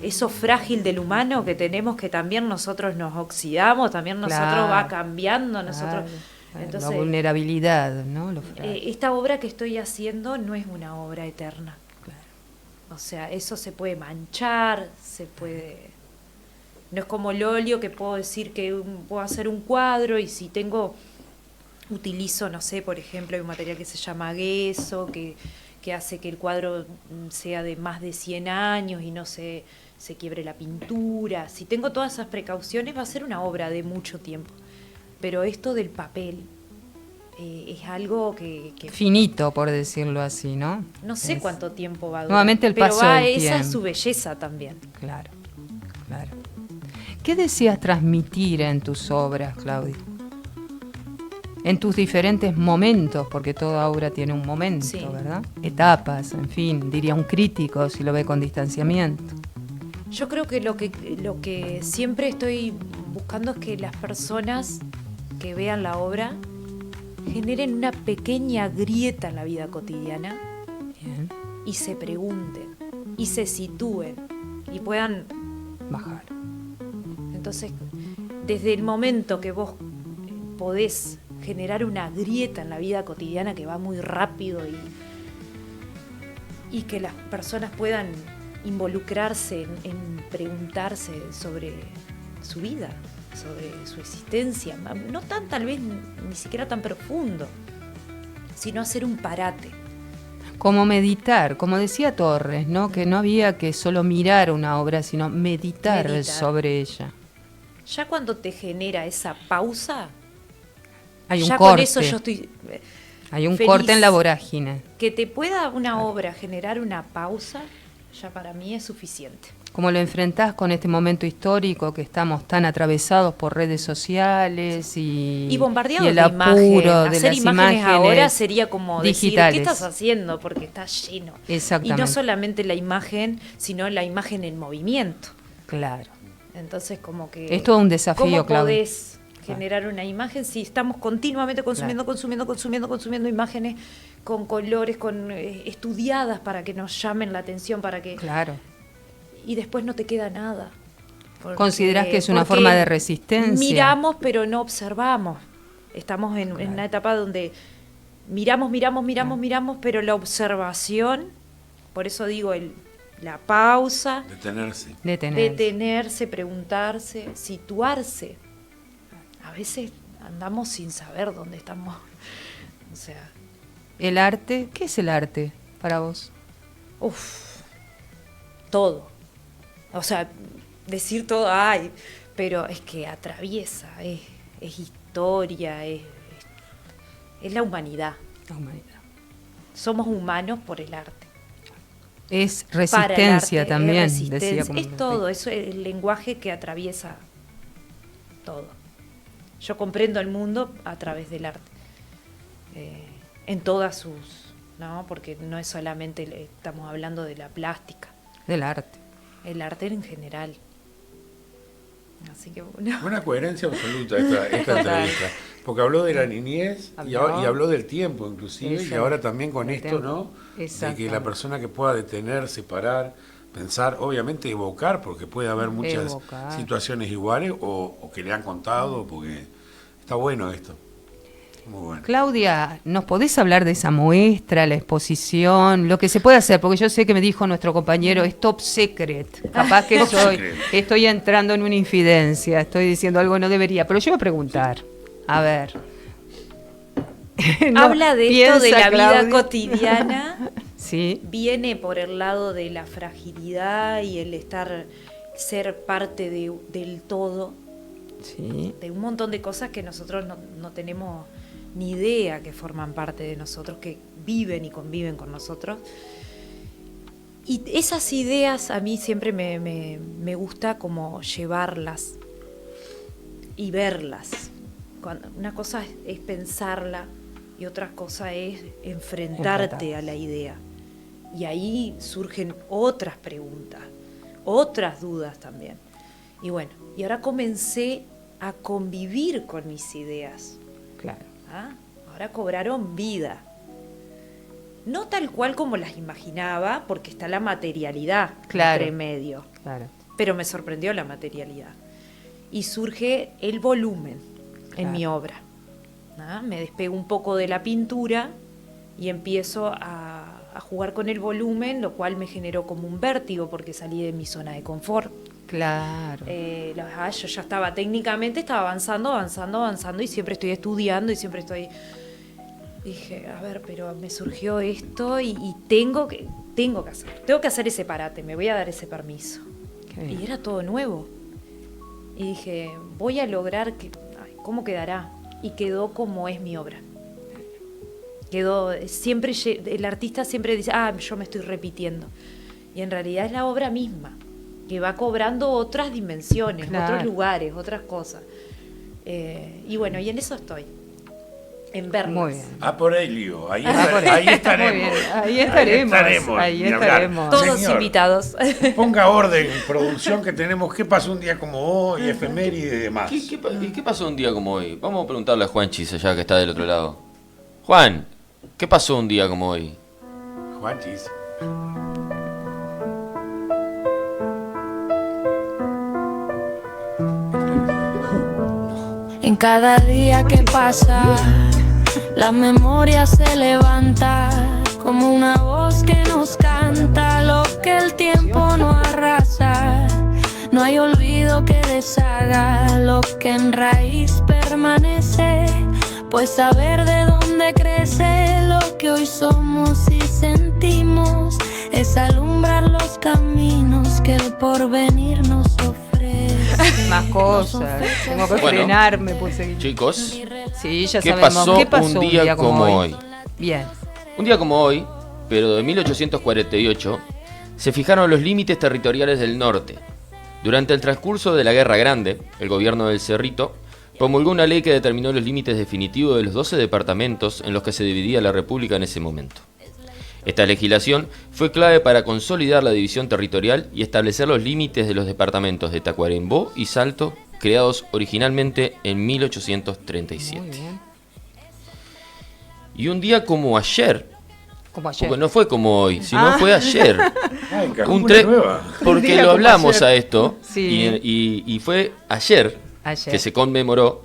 Eso frágil del humano que tenemos, que también nosotros nos oxidamos, también nosotros Claro. va cambiando, nosotros... Claro. Entonces, la vulnerabilidad, ¿no? Lo frágil. esta obra que estoy haciendo no es una obra eterna. Claro. O sea, eso se puede manchar, se puede... No es como el óleo que puedo decir que puedo hacer un cuadro y si utilizo, no sé, por ejemplo, hay un material que se llama gesso, que hace que el cuadro sea de más de 100 años y no se quiebre la pintura. Si tengo todas esas precauciones va a ser una obra de mucho tiempo. Pero esto del papel es algo que Finito, por decirlo así, ¿no? no sé Es- cuánto tiempo va a durar. Nuevamente el pero paso va del esa es tiempo. su belleza también. Claro, claro. ¿Qué deseas transmitir en tus obras, Claudia? En tus diferentes momentos, porque toda obra tiene un momento, Sí. ¿verdad? Etapas, en fin, diría un crítico si lo ve con distanciamiento. Yo creo que lo que siempre estoy buscando es que las personas que vean la obra generen una pequeña grieta en la vida cotidiana Bien, y se pregunten y se sitúen y puedan. bajar. Entonces, desde el momento que vos podés generar una grieta en la vida cotidiana que va muy rápido y que las personas puedan involucrarse en preguntarse sobre su vida, sobre su existencia, no tan tal vez ni siquiera tan profundo, sino hacer un parate. Como meditar, como decía Torres, ¿no? Que no había que solo mirar una obra, sino meditar. Sobre ella. Ya cuando te genera esa pausa, Hay un ya corte. con eso yo estoy Hay un feliz. corte en la vorágine. Que te pueda una obra generar una pausa, ya para mí es suficiente. ¿Cómo lo enfrentás con este momento histórico que estamos tan atravesados por redes sociales y bombardeados el de apuro imagen. de Hacer las imágenes ahora sería como digitales? decir, ¿qué estás haciendo? Porque está lleno. Exactamente. Y no solamente la imagen, sino la imagen en movimiento. Claro. Entonces, como que... Es todo un desafío, ¿cómo Claudia. podés generar una imagen si estamos continuamente consumiendo, consumiendo imágenes con colores, estudiadas para que nos llamen la atención, para que... Claro. Y después no te queda nada. ¿Considerás que es una porque forma de resistencia? Miramos, pero no observamos. Estamos en una etapa donde miramos, pero la observación, por eso digo, la pausa, detenerse, preguntarse, situarse. A veces andamos sin saber dónde estamos. O sea, ¿El arte? ¿Qué es el arte para vos? todo. O sea, decir todo, pero es que atraviesa, es historia, es la humanidad. La humanidad. Somos humanos por el arte. Es Para el resistencia arte, también, es resistencia, decía. Como es todo, eso es el lenguaje que atraviesa todo. Yo comprendo el mundo a través del arte. En todas sus, ¿no? Porque no es solamente, estamos hablando de la plástica. Del arte. El arte en general. Así que bueno. Una coherencia absoluta esta Total. entrevista. Porque habló de la niñez y Habló. habló del tiempo inclusive, y Exacto. ahora también con El esto, tiempo. ¿no? De Exacto. que la persona que pueda detenerse, parar, pensar, obviamente evocar, porque puede haber muchas Evocar. situaciones iguales o que le han contado, porque está bueno esto. Muy bueno. Claudia, ¿nos podés hablar de esa muestra, la exposición, lo que se puede hacer? Porque yo sé que me dijo nuestro compañero, es top secret. Capaz que Top secret. estoy entrando en una infidencia, estoy diciendo algo que no debería, pero yo voy a preguntar. A ver. No, Habla de esto de piensa, la vida Claudia. cotidiana. Sí, Viene por el lado de la fragilidad y el ser parte del todo, sí. de un montón de cosas que nosotros no tenemos ni idea que forman parte de nosotros, que viven y conviven con nosotros. Y esas ideas a mí siempre me gusta como llevarlas y verlas. Una cosa es pensarla y otra cosa es enfrentarte a la idea. Y ahí surgen otras preguntas, otras dudas también. Y bueno, y ahora comencé a convivir con mis ideas. Claro. ¿Ah? Ahora cobraron vida. No tal cual como las imaginaba, porque está la materialidad Claro. entre medio. Claro. Pero me sorprendió la materialidad. Y surge el volumen Claro. en mi obra. ¿Ah? Me despego un poco de la pintura y empiezo a jugar con el volumen, lo cual me generó como un vértigo porque salí de mi zona de confort. Claro. Yo ya estaba técnicamente, avanzando y siempre estoy estudiando y siempre estoy... Dije, a ver, pero me surgió esto y tengo que hacer ese parate, me voy a dar ese permiso. Qué bien. Y era todo nuevo. Y dije, voy a lograr que... ay, ¿cómo quedará? Y quedó como es mi obra. Quedó, siempre, el artista siempre dice, yo me estoy repitiendo. Y en realidad es la obra misma, que va cobrando otras dimensiones, Claro. otros lugares, otras cosas. Y bueno, y en eso estoy. En verlas. Muy bien. A por Helio, ahí, por ahí ahí. estaremos. Muy bien, ahí estaremos, ahí ni hablar. estaremos. Todos Señor, invitados. ponga orden, producción que tenemos. ¿Qué pasó un día como hoy? Efeméride y demás. ¿Qué pasó un día como hoy? Vamos a preguntarle a Juanchis allá que está del otro lado. Juan, ¿qué pasó un día como hoy? Juanchis. En cada día que pasa, la memoria se levanta como una voz que nos canta lo que el tiempo no arrasa. No hay olvido que deshaga lo que en raíz permanece, pues saber de dónde crece lo que hoy somos y sentimos es alumbrar los caminos que el porvenir nos ofrece. Más cosas. Tengo que Bueno. frenarme, pues seguir. Chicos, Sí, ya ¿qué sabemos. pasó ¿Qué pasó un día como hoy? Bien. un día como hoy, pero de 1848, se fijaron los límites territoriales del norte. Durante el transcurso de la Guerra Grande, el gobierno del Cerrito promulgó una ley que determinó los límites definitivos de los 12 departamentos en los que se dividía la República en ese momento. Esta legislación fue clave para consolidar la división territorial y establecer los límites de los departamentos de Tacuarembó y Salto, creados originalmente en 1837. Muy bien. Y un día como ayer, Como ayer. porque no fue como hoy, sino fue ayer, Ay, cajó un una tre- nueva. Un porque día lo como hablamos ayer. a esto, Sí. y fue ayer, Ayer. que se conmemoró,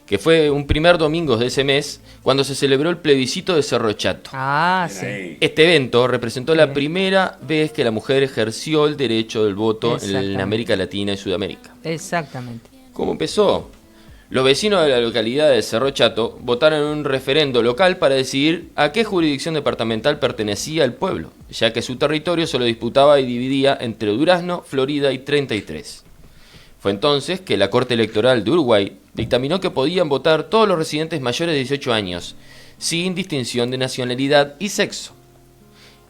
que fue un primer domingo de ese mes, cuando se celebró el plebiscito de Cerro Chato. Ah, sí. Ahí. Este evento representó la Bien. primera vez que la mujer ejerció el derecho del voto en Exactamente. América Latina y Sudamérica. Exactamente. ¿Cómo empezó? Los vecinos de la localidad de Cerro Chato votaron en un referendo local para decidir a qué jurisdicción departamental pertenecía el pueblo, ya que su territorio se lo disputaba y dividía entre Durazno, Florida y 33. Fue entonces que la Corte Electoral de Uruguay dictaminó que podían votar todos los residentes mayores de 18 años, sin distinción de nacionalidad y sexo.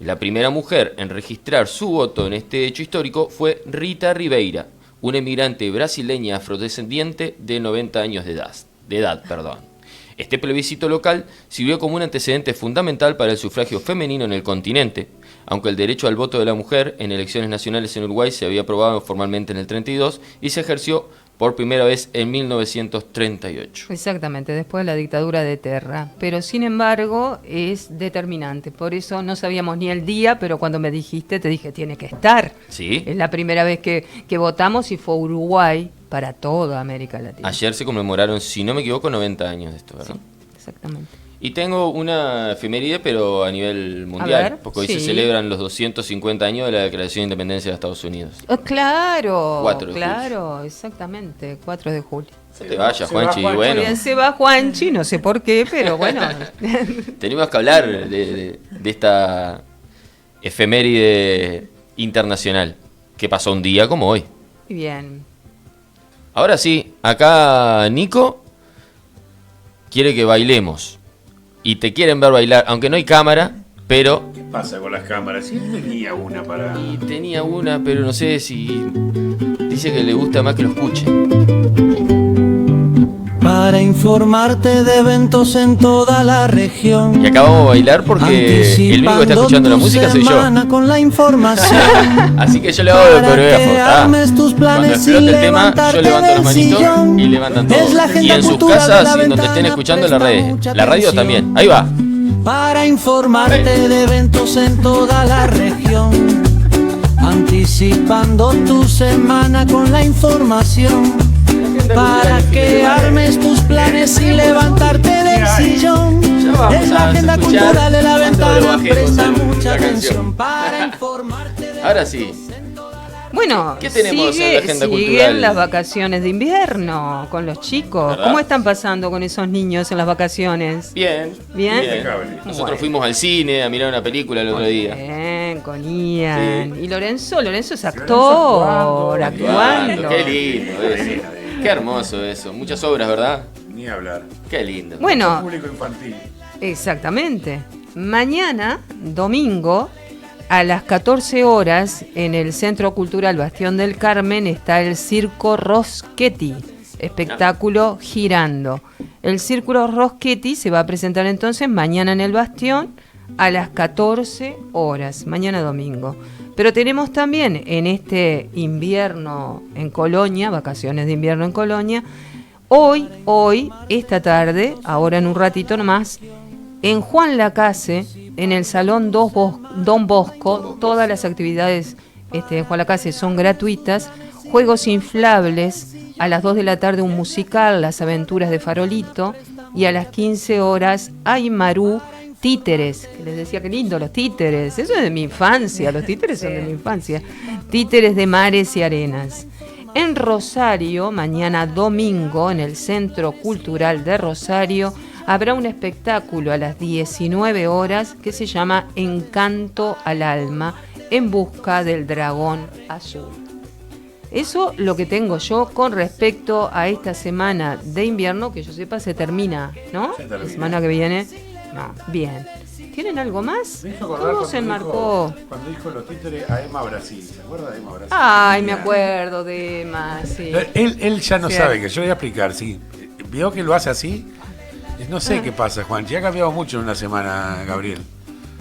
La primera mujer en registrar su voto en este hecho histórico fue Rita Ribeira, una emigrante brasileña afrodescendiente de 90 años de edad. Este plebiscito local sirvió como un antecedente fundamental para el sufragio femenino en el continente, aunque el derecho al voto de la mujer en elecciones nacionales en Uruguay se había aprobado formalmente en el 32 y se ejerció por primera vez en 1938. Exactamente, después de la dictadura de Terra. Pero sin embargo es determinante. Por eso no sabíamos ni el día, pero cuando me dijiste, te dije, tiene que estar. Sí. Es la primera vez que votamos y fue Uruguay para toda América Latina. Ayer se conmemoraron, si no me equivoco, 90 años de esto, ¿verdad? Sí, exactamente. Y tengo una efeméride, pero a nivel mundial, ver, porque hoy sí. se celebran los 250 años de la Declaración de Independencia de Estados Unidos. Claro, 4 de claro, exactamente, 4 de julio. No te vayas, se va Juanchi, Juanchi. bueno. Bien, se va Juanchi, no sé por qué, pero bueno. Tenemos que hablar de esta efeméride internacional, que pasó un día como hoy. Bien. Ahora sí, acá Nico quiere que bailemos. Y te quieren ver bailar, aunque no hay cámara, pero... ¿Qué pasa con las cámaras? Sí, tenía una para... Y tenía una, pero no sé si... Dice que le gusta más que lo escuche. Para informarte de eventos en toda la región. Y acabamos de bailar porque el único que está escuchando la música soy yo. Con la información. Así que yo le hago de coreógrafo. armes tus planes Cuando explote sin el tema, yo levanto las del manitos sillón. y levantan Es la todos. Y agenda en sus cultural de casas la y en donde estén ventana, escuchando la presta radio. mucha La radio atención. también. Ahí va. Para informarte de eventos en toda la región, anticipando tu semana con la información, para que armes tus planes y levantarte del sillón. Es la agenda cultural de la ventana, presta mucha atención para informarte de... Ahora sí. Bueno, ¿Qué tenemos en la agenda siguen cultural? las vacaciones de invierno con los chicos. ¿Verdad? ¿Cómo están pasando con esos niños en las vacaciones? Bien. Bien. Nosotros Bueno. fuimos al cine a mirar una película el otro día. Bien, con Ian. Sí. Y Lorenzo es actor, actuando. Qué lindo eso. Qué hermoso eso. Muchas obras, ¿verdad? Ni hablar. Qué lindo. Bueno, Público infantil. exactamente. Mañana, domingo, a las 14 horas, en el Centro Cultural Bastión del Carmen, está el Circo Roschetti, espectáculo girando. El Circo Roschetti se va a presentar entonces mañana en el Bastión a las 14 horas, mañana domingo. Pero tenemos también en este invierno en Colonia, vacaciones de invierno en Colonia, hoy, esta tarde, ahora en un ratito nomás, en Juan Lacase, en el Salón Don Bosco, todas las actividades de Juan Lacase son gratuitas, juegos inflables, a las 2 de la tarde un musical, Las Aventuras de Farolito, y a las 15 horas Aymarú, títeres, que les decía que lindo los títeres, eso es de mi infancia, los títeres son de mi infancia, títeres de mares y arenas. En Rosario, mañana domingo, en el Centro Cultural de Rosario, habrá un espectáculo a las 19 horas que se llama Encanto al Alma, en busca del dragón azul. Eso lo que tengo yo con respecto a esta semana de invierno, que yo sepa se termina, ¿no? Se termina. La semana que viene. No, bien. ¿Tienen algo más? Me hizo acordar ¿Cómo cuando se enmarcó? Cuando dijo los títeres a Emma Brasil. ¿Se acuerda de Emma Brasil? Ay, me acuerdo de Emma, sí. Él ya no Sí. sabe, que yo voy a explicar, sí. Vio que lo hace así. No sé qué pasa, Juan. Ya ha cambiado mucho en una semana, Gabriel.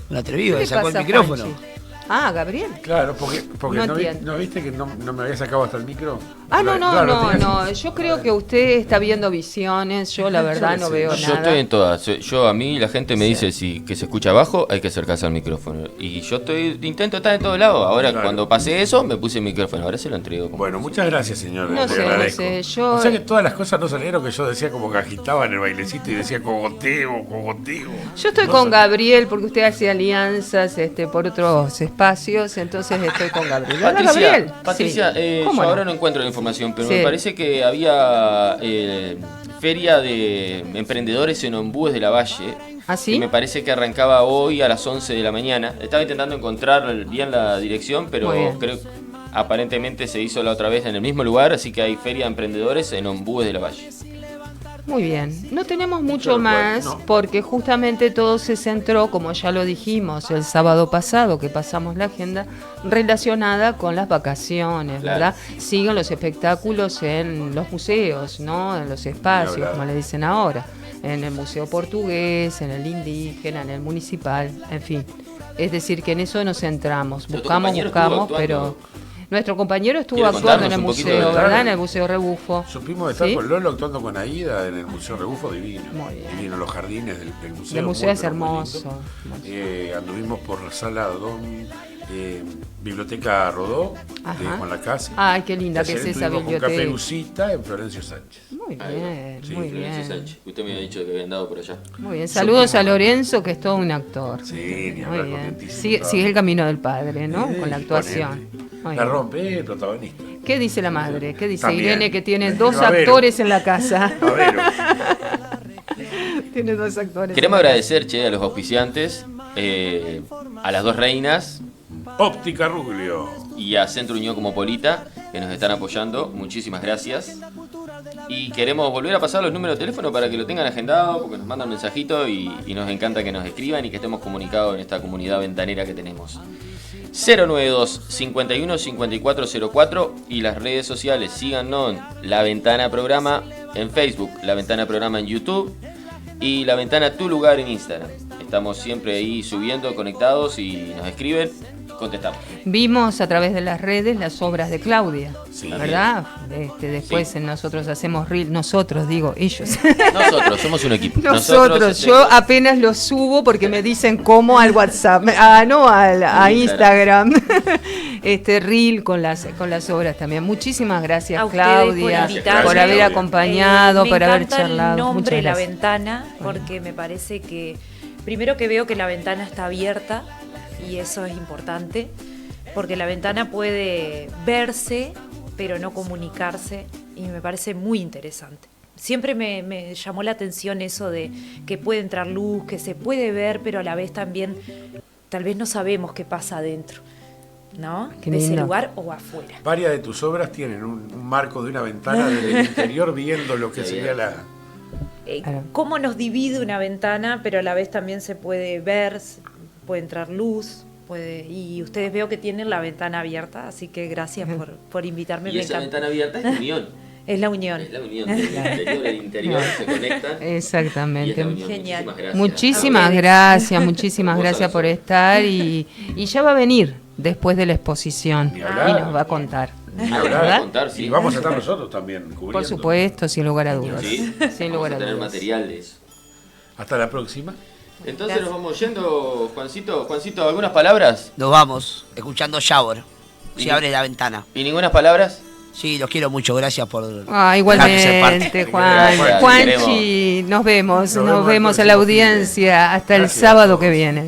Un atrevido, ¿Qué le sacó el pasa, micrófono. Juanchi? Ah, Gabriel. Claro, porque No no, entiendo. ¿no viste que no me había sacado hasta el micro? Ah, no, Claro, tenía- no. Yo creo que usted está viendo visiones. Yo, la verdad, no veo Yo nada. estoy en todas. A mí la gente me dice que se escucha abajo, hay que acercarse al micrófono. Y yo intento estar en todos lados. Ahora, Claro. cuando pasé eso, me puse el micrófono. Ahora se lo entrego. como- Bueno, muchas gracias, señor. No le sé, agradezco. no sé, yo- O sea que todas las cosas no salieron, que yo decía como que agitaba en el bailecito y decía cogoteo, cogoteo. Yo estoy No con sé. Gabriel porque usted hace alianzas por otros espacios, entonces estoy con Gabriel. Hola, Gabriel. Patricia, Sí. yo ¿Cómo no? ahora no encuentro la información, pero Sí. me parece que había feria de emprendedores en Ombúes de la Valle. ¿Ah, sí? Que me parece que arrancaba hoy a las 11 de la mañana. Estaba intentando encontrar bien la dirección, pero Muy bien. creo que aparentemente se hizo la otra vez en el mismo lugar, así que hay feria de emprendedores en Ombúes de la Valle. Muy bien. No tenemos mucho Yo, más bueno, no. porque justamente todo se centró, como ya lo dijimos el sábado pasado que pasamos la agenda, relacionada con las vacaciones, Claro. ¿verdad? Siguen los espectáculos en los museos, ¿no? En los espacios, Ni hablar. como le dicen ahora. En el Museo Portugués, en el Indígena, en el Municipal, en fin. Es decir, que en eso nos centramos. Pero tu Buscamos, compañero estuvo pero... actuando. Nuestro compañero estuvo ¿Quiere actuando en el contarnos un poquito museo, de- ¿verdad? En el Museo Rebufo. Supimos estar ¿Sí? con Lolo actuando con Aida en el Museo Rebufo, divino. Muy bien. Divino, los jardines del museo. El museo muy, es pero muy hermoso. lindo. Anduvimos por la sala Biblioteca Rodó, Ajá. con la casa. Ay, qué linda que Ayer es esa estuvimos con biblioteca. Caperucita en Florencio Sánchez. Muy Ahí va. bien, Sí, muy Florencio bien. Sánchez. Usted me había dicho que había andado por allá. Muy bien. Saludos a Lorenzo, que es todo un actor. Sí, ni Muy hablar, bien. contentísimo. Sigue el camino del padre, ¿no? Con la actuación. Ponele. Muy La bien. rompe el protagonista. ¿Qué dice la madre? ¿Qué dice También. Irene, que tiene dos Babero. actores en la casa? Babero. Tiene dos actores. Queremos en la agradecer, che, a los auspiciantes, a las dos reinas Óptica Ruglio. y a Centro Unión Cosmopolita, que nos están apoyando. Muchísimas gracias. Y queremos volver a pasar los números de teléfono para que lo tengan agendado, porque nos mandan mensajito y nos encanta que nos escriban y que estemos comunicados en esta comunidad ventanera que tenemos. 092 51 5404 y las redes sociales, síganos en La Ventana Programa en Facebook, La Ventana Programa en YouTube y La Ventana Tu Lugar en Instagram. Estamos siempre ahí subiendo, conectados y nos escriben, contestamos. Vimos a través de las redes las obras de Claudia, Sí. ¿verdad? Después nosotros hacemos reel, nosotros digo, ellos. Nosotros somos un equipo. Nosotros, yo apenas lo subo porque me dicen cómo al WhatsApp, a Instagram, reel con las obras también. Muchísimas gracias, A ustedes Claudia, por invitarme. por haber Claudia. acompañado, Me por haber encanta charlado. el nombre Muchas La gracias. Ventana, porque me parece que, primero que veo que la ventana está abierta, y eso es importante, porque la ventana puede verse, pero no comunicarse, y me parece muy interesante. Siempre me llamó la atención eso de que puede entrar luz, que se puede ver, pero a la vez también tal vez no sabemos qué pasa adentro, ¿no? Qué De ese lindo. lugar o afuera. Varias de tus obras tienen un marco de una ventana desde el interior viendo lo que sería la... Claro. Cómo nos divide una ventana, pero a la vez también se puede ver, puede entrar luz, y ustedes veo que tienen la ventana abierta, así que gracias por invitarme. Y Me esa encanta. ventana abierta es la unión. Es la unión. Es la unión del interior y el interior se conectan. Y es Exactamente. la unión. Genial. Muchísimas gracias por estar y ya va a venir después de la exposición Ni y hablar. nos va a contar. Ni Ah, hablar. ¿verdad? Contar, sí. Y vamos a estar nosotros también cubriendo. Por supuesto, sin lugar a dudas. Sí, Sin vamos lugar a a tener dudas. material de eso. Hasta la próxima. Entonces Gracias. nos vamos yendo, Juancito. Juancito, ¿algunas palabras? Nos vamos, escuchando Shower. Y- Se abre la ventana. ¿Y ninguna palabras? Sí, los quiero mucho, gracias por Ah, dejarme ser parte. igualmente, Juan. Gracias, Juanchi, nos vemos Nos vemos a el la próximo fin de- audiencia hasta el Gracias a sábado todos. que viene.